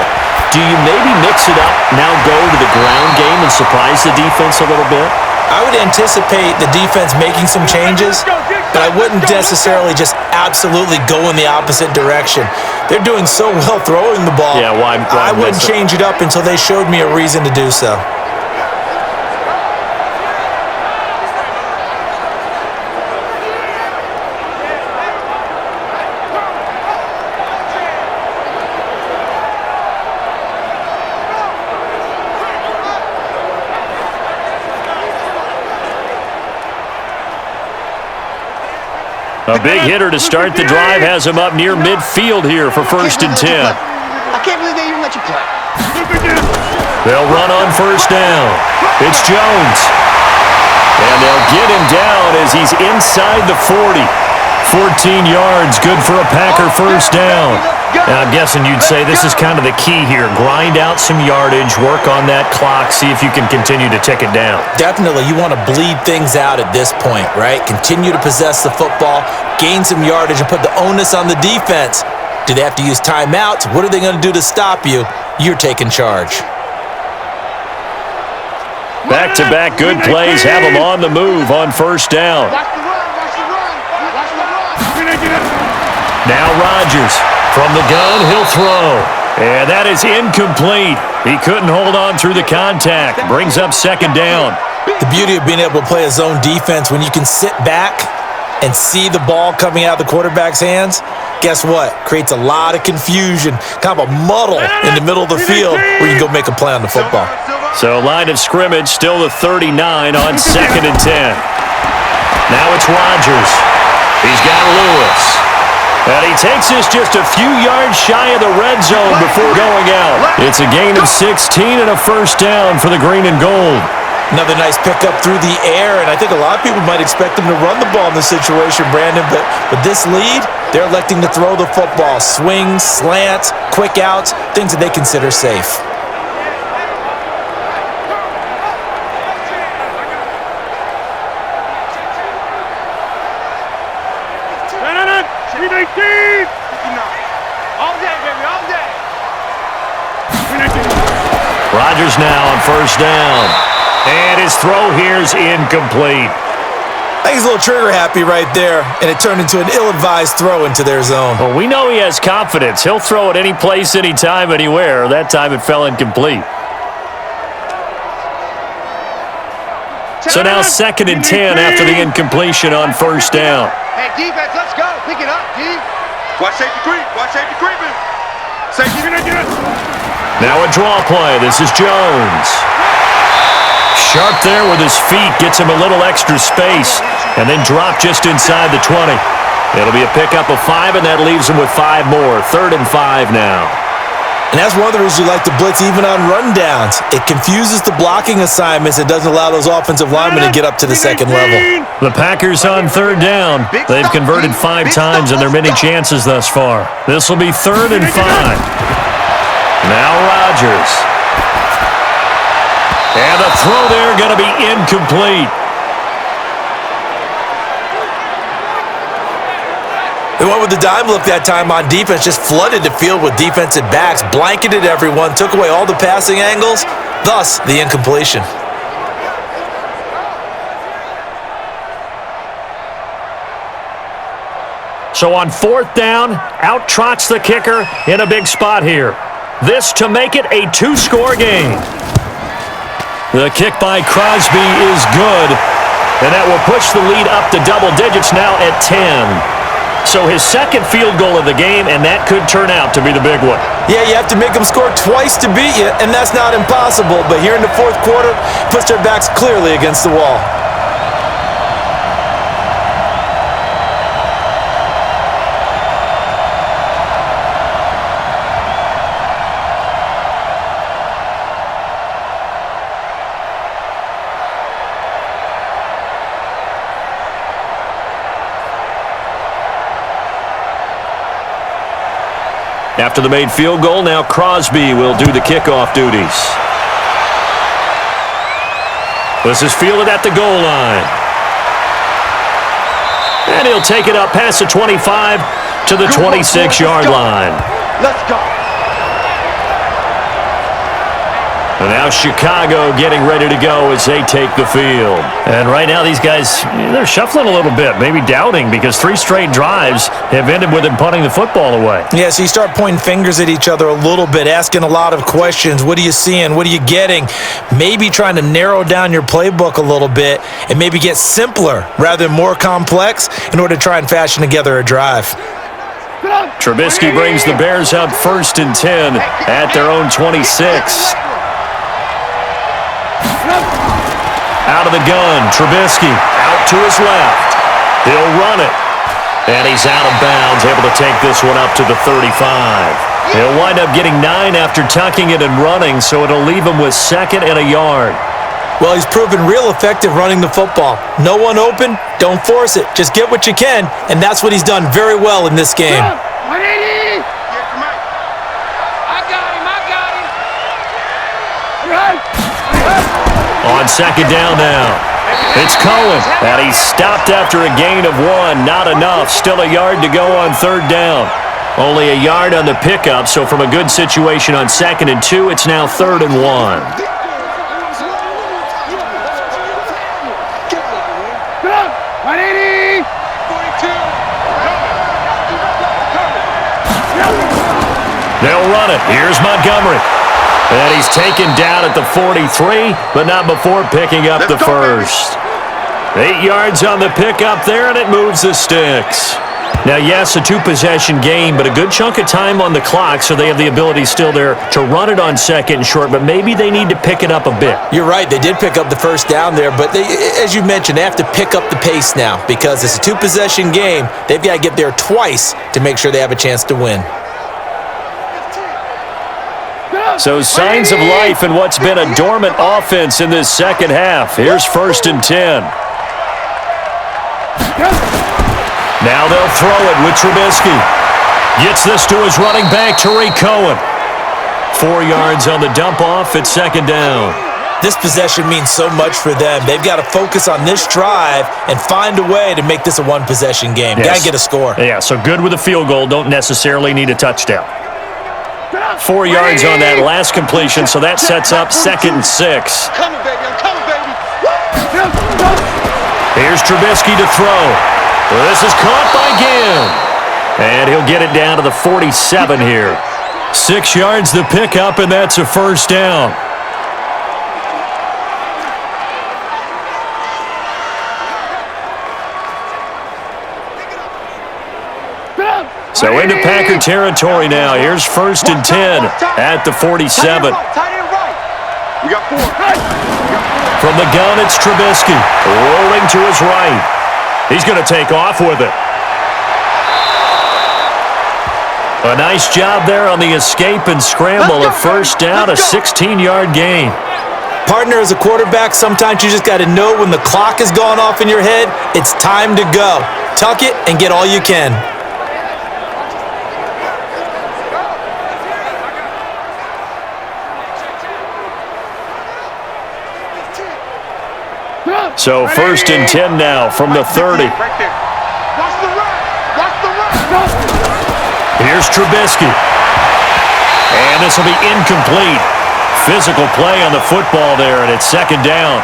Do you maybe mix it up, now go to the ground game and surprise the defense a little bit? I would anticipate the defense making some changes, but I wouldn't necessarily just absolutely go in the opposite direction. They're doing so well throwing the ball. Yeah, why I wouldn't change it up until they showed me a reason to do so. A big hitter to start the drive has him up near midfield here for 1st and 10. I can't believe they even let you play. They'll run on 1st down. It's Jones. And they'll get him down as he's inside the 40. 14 yards, good for a Packer 1st down. Now, I'm guessing you'd say this is kind of the key here. Grind out some yardage, work on that clock, see if you can continue to tick it down. Definitely, you want to bleed things out at this point, right? Continue to possess the football, gain some yardage, and put the onus on the defense. Do they have to use timeouts? What are they going to do to stop you? You're taking charge. Back-to-back good plays have them on the move on 1st down. Watch the run, watch the run, watch the run. Now Rodgers. From the gun, he'll throw. And that is incomplete. He couldn't hold on through the contact. Brings up 2nd down. The beauty of being able to play a zone defense, when you can sit back and see the ball coming out of the quarterback's hands, guess what? Creates a lot of confusion, kind of a muddle in the middle of the field where you can go make a play on the football. So line of scrimmage still the 39 on 2nd and 10. Now it's Rodgers. He's got Lewis. And he takes this just a few yards shy of the red zone before going out. It's a gain of 16 and a 1st down for the green and gold. Another nice pickup through the air, and I think a lot of people might expect them to run the ball in this situation, Brandon, but with this lead, they're electing to throw the football. Swings, slants, quick outs, things that they consider safe. Rodgers now on 1st down. And his throw here's incomplete. I think he's a little trigger happy right there, and it turned into an ill-advised throw into their zone. Well, we know he has confidence. He'll throw it any place, anytime, anywhere. That time it fell incomplete. So now 2nd and 10 after the incompletion on 1st down. Hey, defense, let's go. Pick it up, D. Watch safety creep. Watch safety creeping. Safety. Now a draw play. This is Jones. Sharp there with his feet. Gets him a little extra space. And then drop just inside the 20. It'll be a pickup of 5, and that leaves him with 5 more. 3rd and 5 now. And that's one of the reasons you like to blitz even on rundowns. It confuses the blocking assignments. It doesn't allow those offensive linemen to get up to the 2nd level. The Packers on 3rd down. They've converted 5 times in their many chances thus far. This will be 3rd and 5. Now Rodgers. And the throw there going to be incomplete. They went with the dime look that time on defense, just flooded the field with defensive backs, blanketed everyone, took away all the passing angles, thus the incompletion. So on 4th down, out trots the kicker in a big spot here. This to make it a 2-score game. The kick by Crosby is good, and that will push the lead up to double digits now at 10. So his 2nd field goal of the game, and that could turn out to be the big one. Yeah, you have to make them score twice to beat you, and that's not impossible. But here in the 4th quarter, puts their backs clearly against the wall. After the made field goal, now Crosby will do the kickoff duties. This is fielded at the goal line. And he'll take it up past the 25 to the 26-yard line. Let's go. And now Chicago getting ready to go as they take the field. And right now these guys, they're shuffling a little bit, maybe doubting, because 3 straight drives have ended with them punting the football away. Yeah, so you start pointing fingers at each other a little bit, asking a lot of questions. What are you seeing? What are you getting? Maybe trying to narrow down your playbook a little bit and maybe get simpler rather than more complex in order to try and fashion together a drive. Trubisky brings the Bears up 1st and 10 at their own 26. Out of the gun, Trubisky out to his left. He'll run it. And he's out of bounds, able to take this one up to the 35. He'll wind up getting 9 after tucking it and running, so it'll leave him with 2nd and a yard. Well, he's proven real effective running the football. No one open, don't force it. Just get what you can, and that's what he's done very well in this game. On 2nd down now, it's Cohen, and he's stopped after a gain of 1. Not enough. Still a yard to go on 3rd down. Only a yard on the pickup, so from a good situation on 2nd and 2, it's now 3rd and 1. They'll run it. Here's Montgomery. And he's taken down at the 43, but not before picking up the first. 8 yards on the pickup there, and it moves the sticks. Now, yes, a 2-possession game, but a good chunk of time on the clock, so they have the ability still there to run it on 2nd and short, but maybe they need to pick it up a bit. You're right. They did pick up the first down there, but they, as you mentioned, they have to pick up the pace now because it's a 2-possession game. They've got to get there twice to make sure they have a chance to win. So signs of life in what's been a dormant offense in this 2nd half. Here's 1st and 10. Now they'll throw it with Trubisky. Gets this to his running back, Tariq Cohen. 4 yards on the dump off at 2nd down. This possession means so much for them. They've got to focus on this drive and find a way to make this a 1-possession game. Yes. Got to get a score. Yeah, so good with a field goal. Don't necessarily need a touchdown. 4 yards on that last completion, so that sets up 2nd and 6. Coming, baby. I'm coming, baby. Here's Trubisky to throw. This is caught by Ginn. And he'll get it down to the 47 here. 6 yards the pickup, and that's a 1st down. So into Packer territory now. Here's 1st and 10 at the 47. We got 4. From the gun, it's Trubisky. Rolling to his right. He's going to take off with it. A nice job there on the escape and scramble. A 1st down, a 16-yard gain. Partner, as a quarterback, sometimes you just got to know when the clock has gone off in your head, it's time to go. Tuck it and get all you can. So 1st and 10 now from the 30. Right there. Watch the run. Watch the run. Here's Trubisky. And this will be incomplete. Physical play on the football there, and it's 2nd down.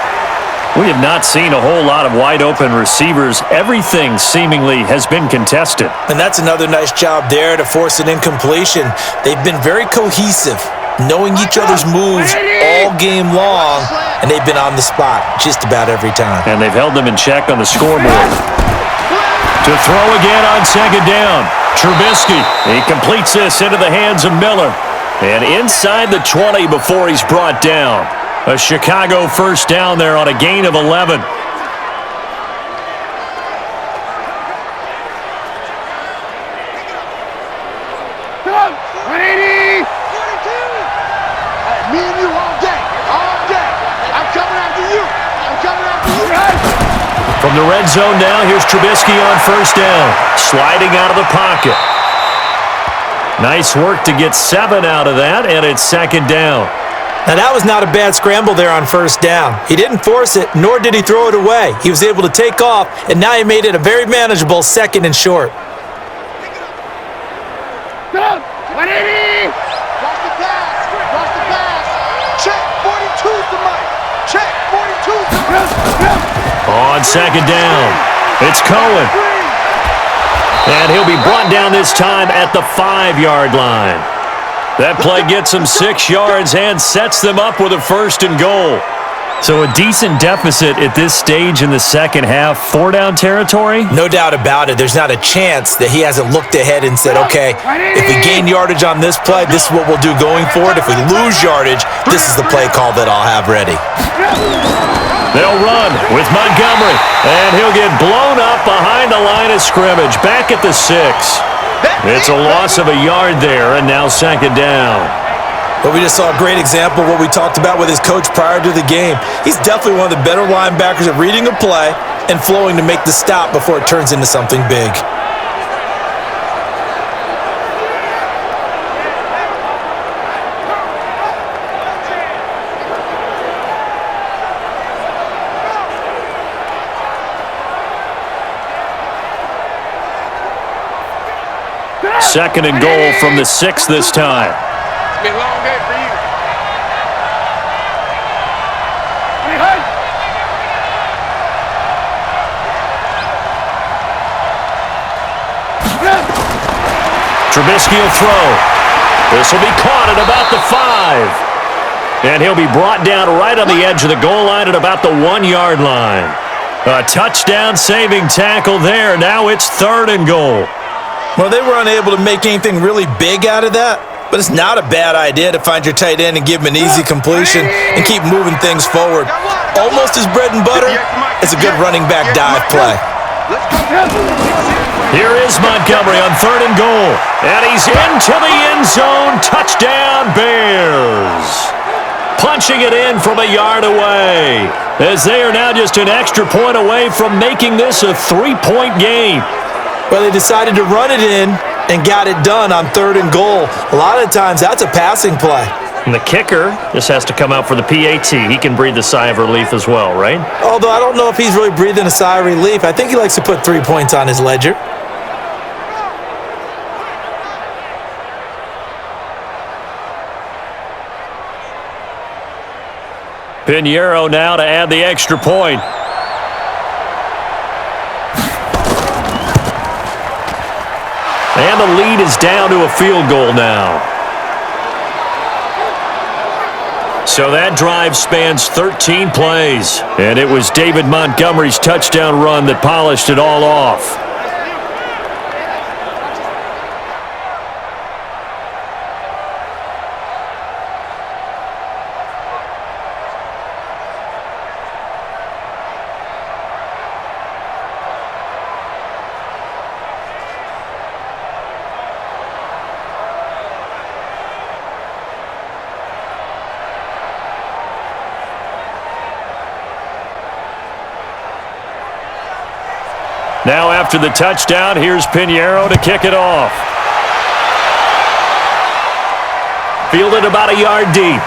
We have not seen a whole lot of wide-open receivers. Everything seemingly has been contested. And that's another nice job there to force an incompletion. They've been very cohesive, knowing each other's moves all game long, and they've been on the spot just about every time. And they've held them in check on the scoreboard. To throw again on 2nd down. Trubisky, he completes this into the hands of Miller. And inside the 20 before he's brought down. A Chicago 1st down there on a gain of 11. Me and you all day. All day. I'm coming after you. I'm coming after you. From the red zone now, here's Trubisky on 1st down. Sliding out of the pocket. Nice work to get 7 out of that, and it's second down. Now, that was not a bad scramble there on first down. He didn't force it, nor did he throw it away. He was able to take off, and now he made it a very manageable second and short. Go! 180! Watch the pass! Watch the pass! Check 42's the mic. Check 42's the mic. On second down, it's Cohen. And he'll be brought down this time at the 5-yard line. That play gets them 6 yards and sets them up with a first and goal. So a decent deficit at this stage in the second half. 4-down territory? No doubt about it. There's not a chance that he hasn't looked ahead and said, okay, if we gain yardage on this play, this is what we'll do going forward. If we lose yardage, this is the play call that I'll have ready. They'll run with Montgomery, and he'll get blown up behind the line of scrimmage, back at the 6. It's a loss of a yard there, and now second down. But we just saw a great example of what we talked about with his coach prior to the game. He's definitely one of the better linebackers at reading a play and flowing to make the stop before it turns into something big. Second and goal from the 6 this time. It's been a long day for you. Trubisky will throw. This will be caught at about the 5. And he'll be brought down right on the edge of the goal line at about the 1-yard line. A touchdown-saving tackle there. Now it's third and goal. Well, they were unable to make anything really big out of that, but it's not a bad idea to find your tight end and give him an easy completion and keep moving things forward. Almost his bread and butter. It's a good running back dive play. Here is Montgomery on third and goal, and he's into the end zone. Touchdown, Bears. Punching it in from a yard away, as they are now just an extra point away from making this a 3-point game. Well, they decided to run it in and got it done on third and goal. A lot of times, that's a passing play. And the kicker just has to come out for the PAT. He can breathe a sigh of relief as well, right? Although I don't know if he's really breathing a sigh of relief. I think he likes to put 3 points on his ledger. Pinheiro now to add the extra point. And the lead is down to a field goal now. So that drive spans 13 plays. And it was David Montgomery's touchdown run that polished it all off. Now after the touchdown, here's Pinheiro to kick it off. Fielded about a yard deep.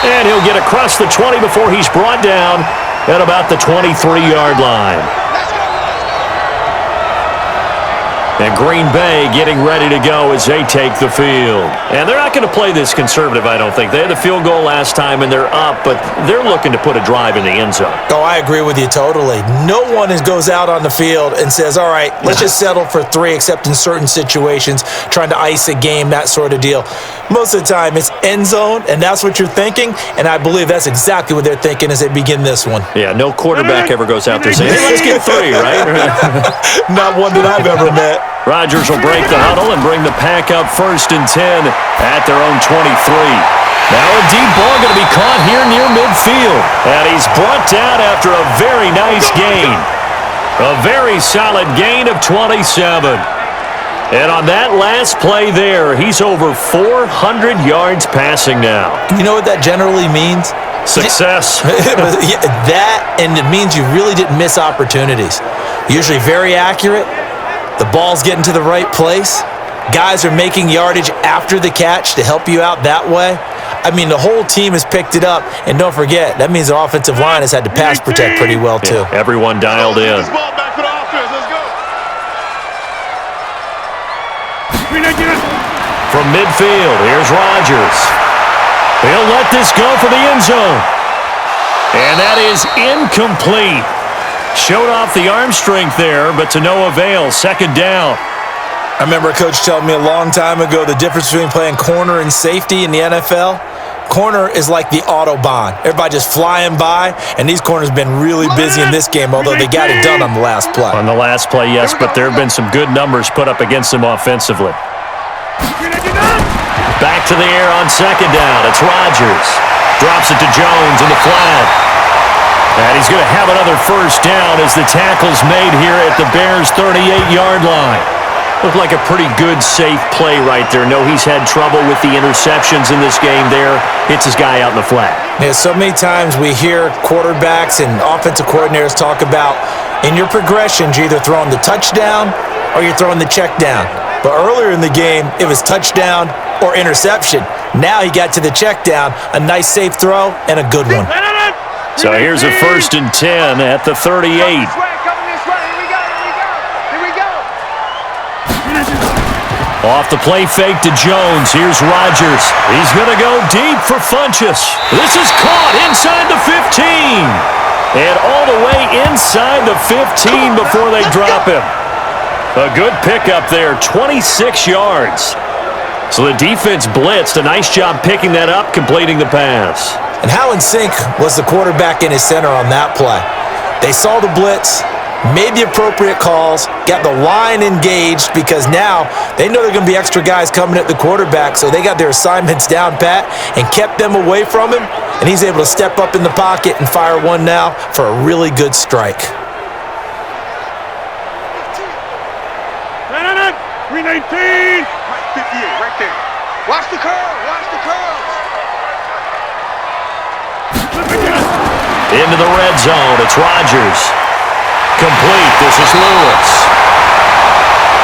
And he'll get across the 20 before he's brought down at about the 23-yard line. And Green Bay getting ready to go as they take the field. And they're not going to play this conservative, I don't think. They had the field goal last time, and they're up, but they're looking to put a drive in the end zone. Oh, I agree with you totally. No one goes out on the field and says, all right, let's just settle for 3, except in certain situations, trying to ice a game, that sort of deal. Most of the time, it's end zone, and that's what you're thinking, and I believe that's exactly what they're thinking as they begin this one. Yeah, no quarterback ever goes out there saying, hey, let's get 3, right? Not one that I've ever met. Rodgers will break the huddle and bring the pack up first and 10 at their own 23. Now a deep ball going to be caught here near midfield. And he's brought down after a very nice gain. A very solid gain of 27. And on that last play there, he's over 400 yards passing now. You know what that generally means? Success. That, and it means you really didn't miss opportunities. Usually very accurate. The ball's getting to the right place. Guys are making yardage after the catch to help you out that way. I mean, the whole team has picked it up. And don't forget, that means the offensive line has had to pass protect pretty well, too. Yeah, everyone dialed in. From midfield, here's Rodgers. He'll let this go for the end zone. And that is incomplete. Showed off the arm strength there, but to no avail. Second down. I remember a coach telling me a long time ago the difference between playing corner and safety in the NFL. Corner is like the Autobahn. Everybody just flying by, and these corners have been really busy in this game, although they got it done on the last play. On the last play, yes, but there have been some good numbers put up against them offensively. Back to the air on second down. It's Rodgers. Drops it to Jones in the flat. And he's going to have another first down as the tackle's made here at the Bears' 38-yard line. Looked like a pretty good, safe play right there. No, he's had trouble with the interceptions in this game there. Hits his guy out in the flat. Yeah, so many times we hear quarterbacks and offensive coordinators talk about in your progressions, you're either throwing the touchdown or you're throwing the check down. But earlier in the game, it was touchdown or interception. Now he got to the check down, a nice safe throw, and a good one. So here's a 1st and 10 at the 38. Off the play fake to Jones. Here's Rodgers. He's going to go deep for Funchess. This is caught inside the 15. And all the way inside the 15 before they drop him. A good pickup there, 26 yards. So the defense blitzed. A nice job picking that up, completing the pass. And how in sync was the quarterback and his center on that play? They saw the blitz, made the appropriate calls, got the line engaged because now they know there are going to be extra guys coming at the quarterback, so they got their assignments down pat and kept them away from him, and he's able to step up in the pocket and fire one now for a really good strike. 319! 58, right there. Watch the curl, watch the curls. Into the red zone, it's Rodgers. Complete, this is Lewis.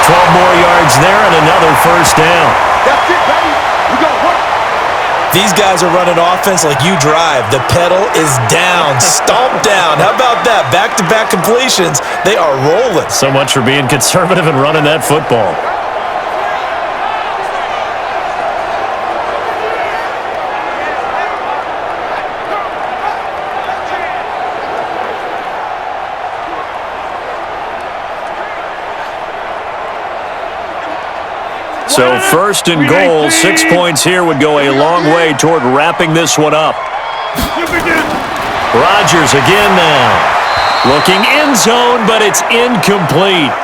12 more yards there and another first down. That's it, baby. We got work. These guys are running offense like you drive. The pedal is down, stomp down. How about that? Back-to-back completions. They are rolling. So much for being conservative and running that football. So 1st and goal, 6 points here would go a long way toward wrapping this one up. Rodgers again now. Looking end zone, but it's incomplete.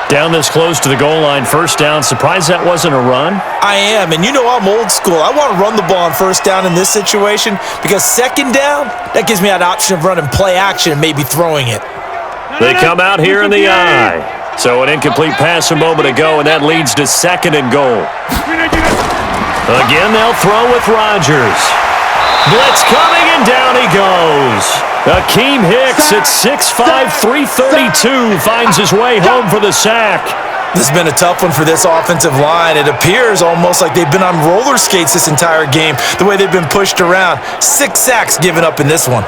Down this close to the goal line, first down. Surprised that wasn't a run? I am, and you know I'm old school. I want to run the ball on first down in this situation because second down, that gives me an option of running play action and maybe throwing it. They come out here in the eye. So an incomplete pass a moment ago, and that leads to 2nd and goal. Again, they'll throw with Rodgers. Blitz coming, and down he goes. Akeem Hicks at 6'5", 332 finds his way home for the sack. This has been a tough one for this offensive line. It appears almost like they've been on roller skates this entire game, the way they've been pushed around. 6 sacks given up in this one.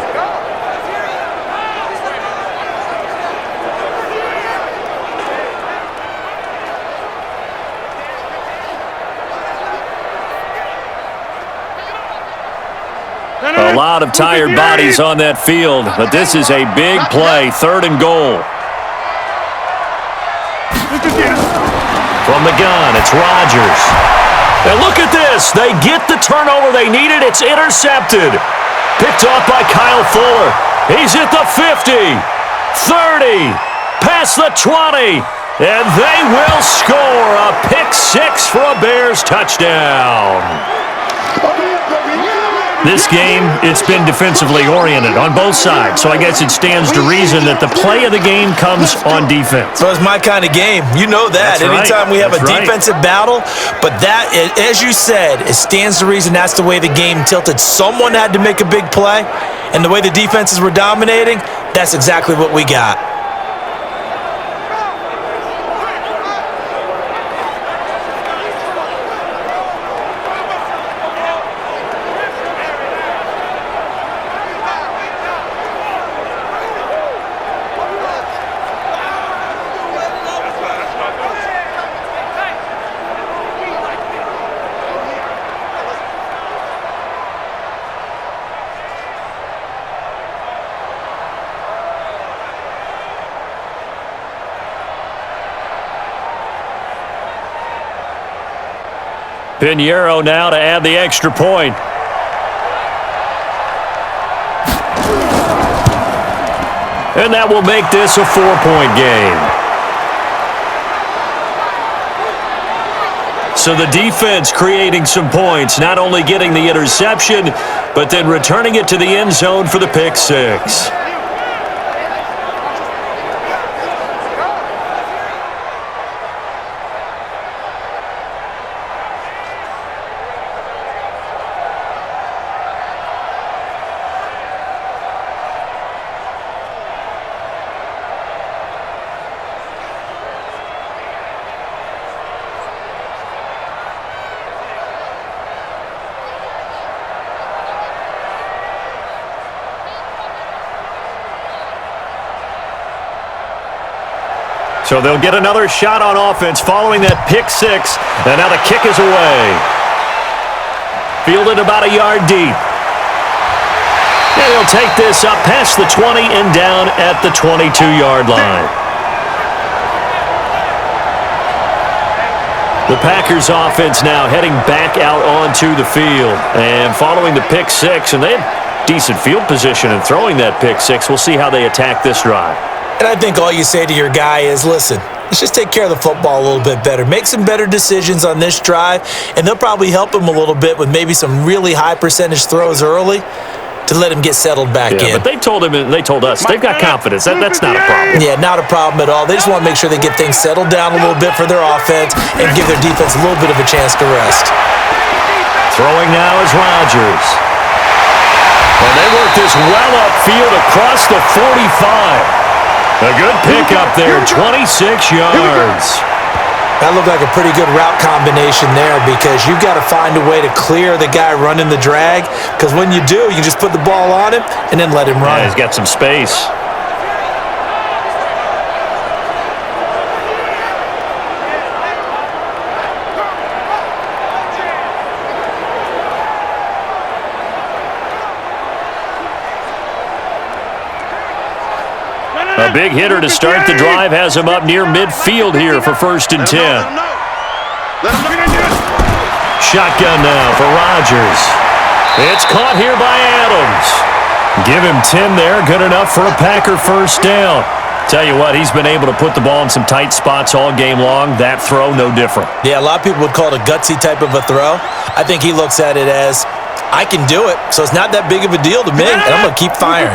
A lot of tired bodies on that field, but this is a big play, 3rd and goal. From the gun, it's Rodgers. And look at this. They get the turnover they needed. It's intercepted. Picked off by Kyle Fuller. He's at the 50, 30, past the 20, and they will score a pick 6 for a Bears touchdown. This game, it's been defensively oriented on both sides, so I guess it stands to reason that the play of the game comes on defense. So it's my kind of game. You know that. That's Anytime right. we have That's a defensive battle, but that, as you said, it stands to reason that's the way the game tilted. Someone had to make a big play, and the way the defenses were dominating, that's exactly what we got. Pinheiro now to add the extra point. And that will make this a 4-point game. So the defense creating some points, not only getting the interception, but then returning it to the end zone for the pick six. So they'll get another shot on offense following that pick six. And now the kick is away. Fielded about a yard deep. And he'll take this up past the 20 and down at the 22-yard line. The Packers offense now heading back out onto the field. And following the pick six, and they had decent field position in throwing that pick six. We'll see how they attack this drive. And I think all you say to your guy is, listen, let's just take care of the football a little bit better. Make some better decisions on this drive, and they'll probably help him a little bit with maybe some really high percentage throws early to let him get settled back in. But they told us, they've got confidence. That's not a problem. Yeah, not a problem at all. They just want to make sure they get things settled down a little bit for their offense and give their defense a little bit of a chance to rest. Throwing now is Rodgers. And they work this well upfield across the 45. A good pickup there, 26 yards. That looked like a pretty good route combination there because you've got to find a way to clear the guy running the drag, because when you do, you just put the ball on him and then let him run. Yeah, he's got some space. A big hitter to start the drive has him up near midfield here for 1st and 10. Shotgun now for Rodgers. It's caught here by Adams. Give him 10 there, good enough for a Packer first down. Tell you what, he's been able to put the ball in some tight spots all game long. That throw, no different. Yeah, a lot of people would call it a gutsy type of a throw. I think he looks at it as, I can do it, so it's not that big of a deal to me, and I'm going to keep firing.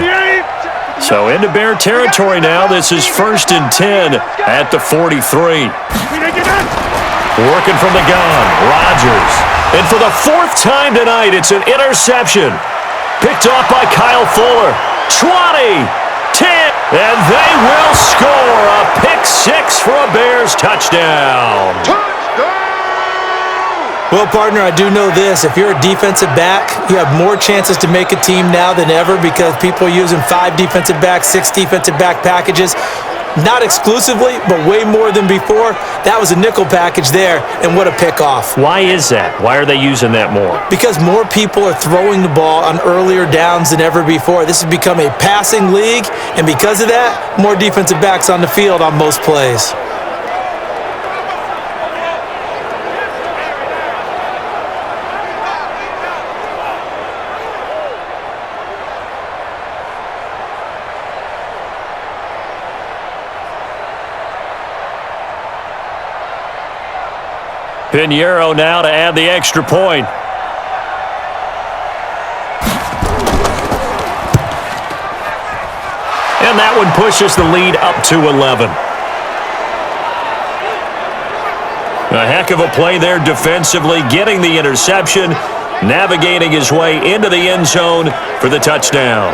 So into Bear territory now. This is 1st and 10 at the 43. Working from the gun, Rodgers. And for the 4th time tonight, it's an interception. Picked off by Kyle Fuller. 20, 10, and they will score a pick six for a Bears touchdown. Well, partner, I do know this. If you're a defensive back, you have more chances to make a team now than ever because people are using 5 defensive backs, 6 defensive back packages. Not exclusively, but way more than before. That was a nickel package there, and what a pickoff. Why is that? Why are they using that more? Because more people are throwing the ball on earlier downs than ever before. This has become a passing league, and because of that, more defensive backs on the field on most plays. Pinheiro now to add the extra point. And that one pushes the lead up to 11. A heck of a play there defensively, getting the interception, navigating his way into the end zone for the touchdown.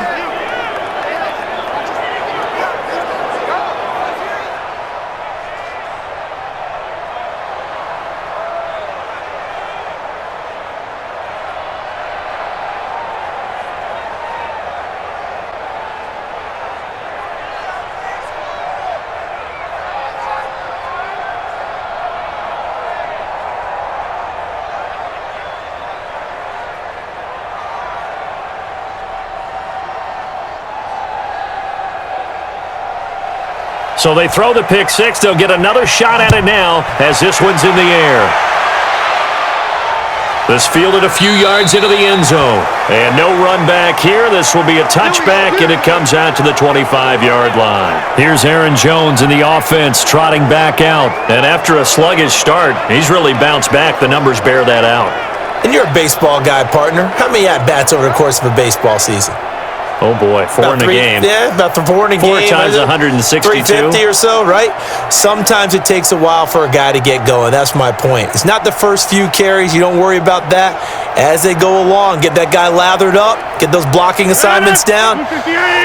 So they throw the pick six. They'll get another shot at it now as this one's in the air. This fielded a few yards into the end zone. And no run back here. This will be a touchback, and it comes out to the 25-yard line. Here's Aaron Jones in the offense trotting back out. And after a sluggish start, he's really bounced back. The numbers bear that out. And you're a baseball guy, partner. How many at-bats over the course of a baseball season? Oh, boy, four in a game. Yeah, about 4 in a game. 4 times 162. 350 or so, right? Sometimes it takes a while for a guy to get going. That's my point. It's not the first few carries. You don't worry about that. As they go along, get that guy lathered up, get those blocking assignments down.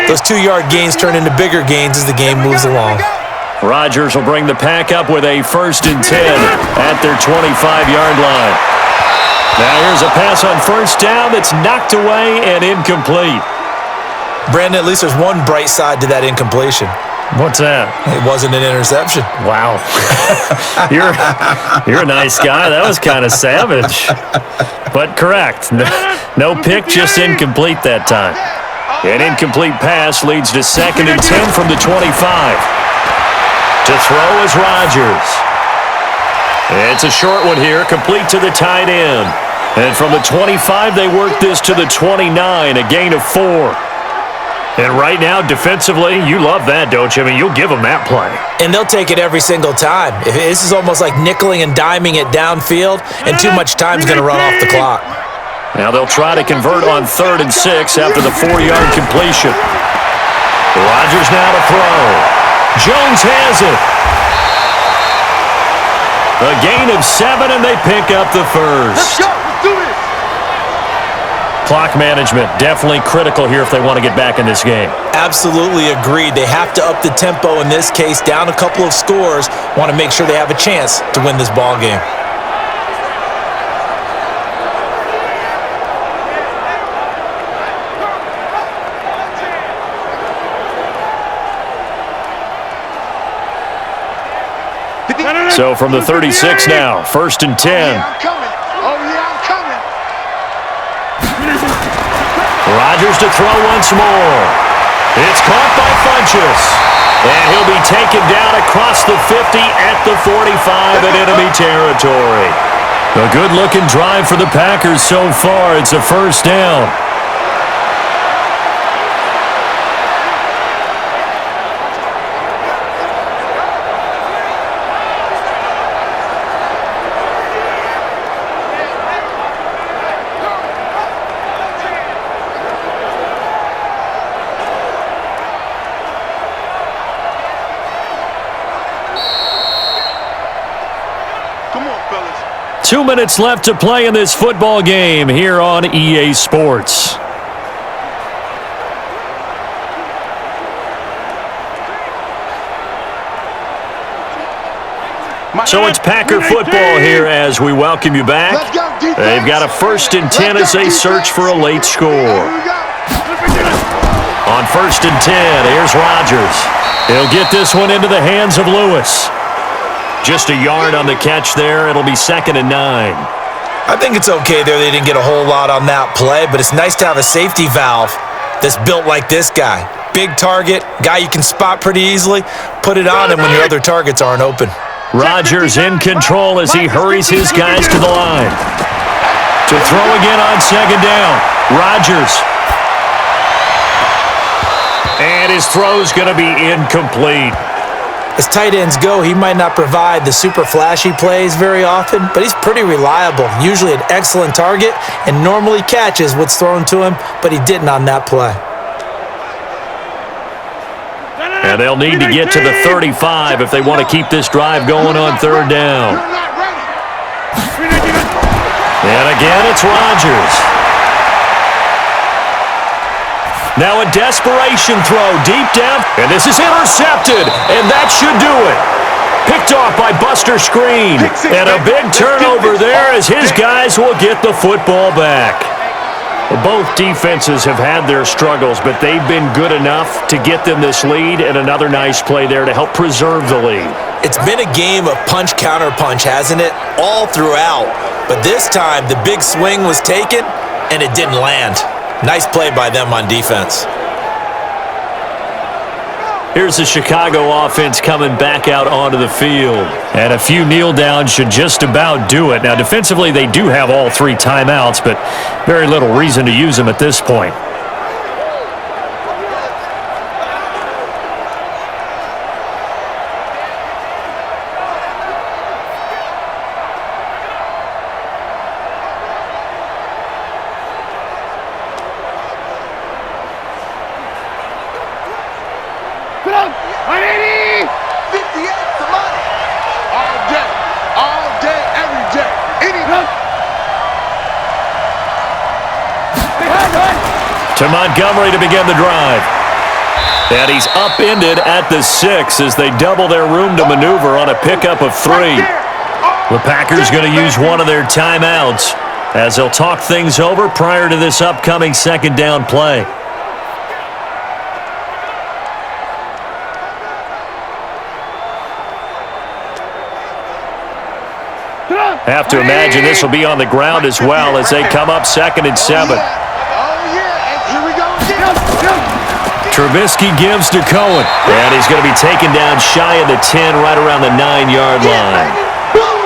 Those 2-yard gains turn into bigger gains as the game moves along. Rodgers will bring the pack up with a 1st and 10 at their 25-yard line. Now here's a pass on 1st down that's knocked away and incomplete. Brandon, at least there's one bright side to that incompletion. What's that? It wasn't an interception. Wow. You're a nice guy. That was kind of savage. But correct. No pick, just incomplete that time. An incomplete pass leads to 2nd and 10 from the 25. To throw is Rodgers. It's a short one here, complete to the tight end. And from the 25, they work this to the 29, a gain of 4. And right now, defensively, you love that, don't you? I mean, you'll give them that play. And they'll take it every single time. This is almost like nickeling and diming it downfield, and too much time's going to run off the clock. Now they'll try to convert on 3rd and 6 after the 4-yard completion. Rodgers now to throw. Jones has it. A gain of 7, and they pick up the 1st. Let's go. Let's do this. Clock management, definitely critical here if they want to get back in this game. Absolutely agreed. They have to up the tempo in this case, down a couple of scores, want to make sure they have a chance to win this ball game. So from the 36 now, 1st and 10. I'm coming. Oh, yeah, I'm coming. Rodgers to throw once more. It's caught by Funchess. And he'll be taken down across the 50 at the 45 in enemy territory. A good-looking drive for the Packers so far. It's a 1st down. Come on, fellas. 2 minutes left to play in this football game here on EA Sports. So it's Packer football here as we welcome you back. Let's go, defense. They've got a 1st and 10 as they search for a late score. Here we go. On 1st and 10, here's Rodgers. He'll get this one into the hands of Lewis. Just a yard on the catch there. It'll be 2nd and 9. I think it's okay there. They didn't get a whole lot on that play, but it's nice to have a safety valve that's built like this guy. Big target, guy you can spot pretty easily. Put it on him when your other targets aren't open. Rodgers in control as he hurries his guys to the line. To throw again on 2nd down. Rodgers. And his throw's going to be incomplete. As tight ends go, he might not provide the super flashy plays very often, but he's pretty reliable. Usually an excellent target and normally catches what's thrown to him, but he didn't on that play. And they'll need to get to the 35 if they want to keep this drive going on 3rd down. You're not ready. And again, it's Rodgers. Now a desperation throw deep down, and this is intercepted, and that should do it. Picked off by Buster Screen, and a big turnover there as his guys will get the football back. Both defenses have had their struggles, but they've been good enough to get them this lead, and another nice play there to help preserve the lead. It's been a game of punch-counter-punch, hasn't it? All throughout. But this time, the big swing was taken, and it didn't land. Nice play by them on defense. Here's the Chicago offense coming back out onto the field. And a few kneel downs should just about do it. Now, defensively, they do have all 3 timeouts, but very little reason to use them at this point. To Montgomery to begin the drive. And he's upended at the 6 as they double their room to maneuver on a pickup of 3. The Packers going to use one of their timeouts as they'll talk things over prior to this upcoming second down play. Have to imagine this will be on the ground as well as they come up 2nd and 7. Trubisky gives to Cohen. And he's going to be taken down shy of the 10, right around the 9-yard line.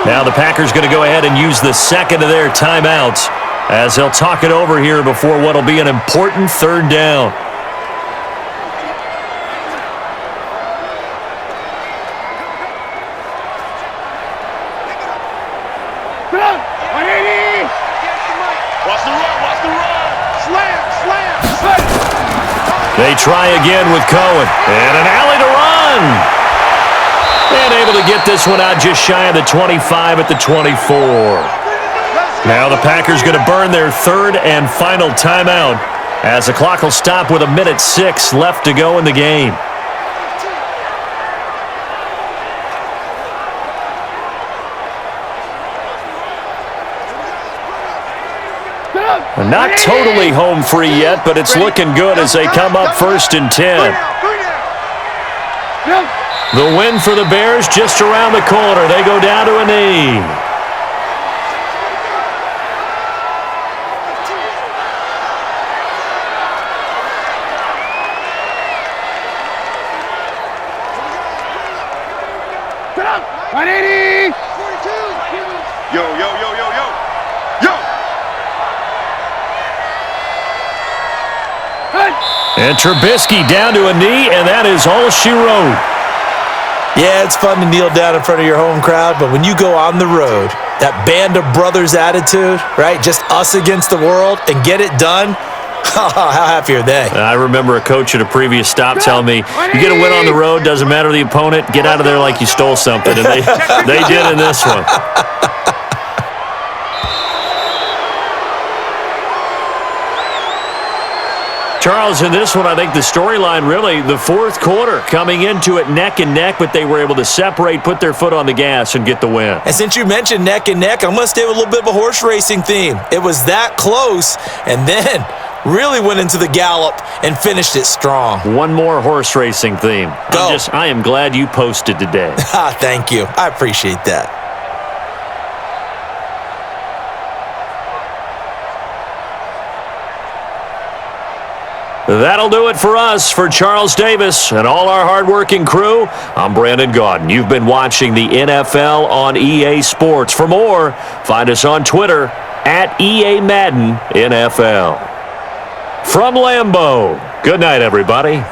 Now the Packers going to go ahead and use the second of their timeouts as they'll talk it over here before what will be an important 3rd down. They try again with Cohen. And an alley to run. And able to get this one out just shy of the 25 at the 24. Now the Packers going to burn their 3rd and final timeout as the clock will stop with 1:06 left to go in the game. Not totally home free yet, but it's looking good as they come up 1st and 10. The win for the Bears just around the corner. They go down to a knee. And Trubisky down to a knee, and that is all she wrote. Yeah, it's fun to kneel down in front of your home crowd, but when you go on the road, that band of brothers attitude, right? Just us against the world and get it done. How happy are they? I remember a coach at a previous stop telling me, you get a win on the road, doesn't matter the opponent, get out of there like you stole something. And they did in this one. Charles, in this one, I think the storyline really, the 4th quarter, coming into it neck and neck, but they were able to separate, put their foot on the gas, and get the win. And since you mentioned neck and neck, I'm going to stay with a little bit of a horse racing theme. It was that close, and then really went into the gallop and finished it strong. One more horse racing theme. Go. I am glad you posted today. Thank you. I appreciate that. That'll do it for us. For Charles Davis and all our hardworking crew, I'm Brandon Gaudin. You've been watching the NFL on EA Sports. For more, find us on Twitter at EA Madden NFL. From Lambeau, good night, everybody.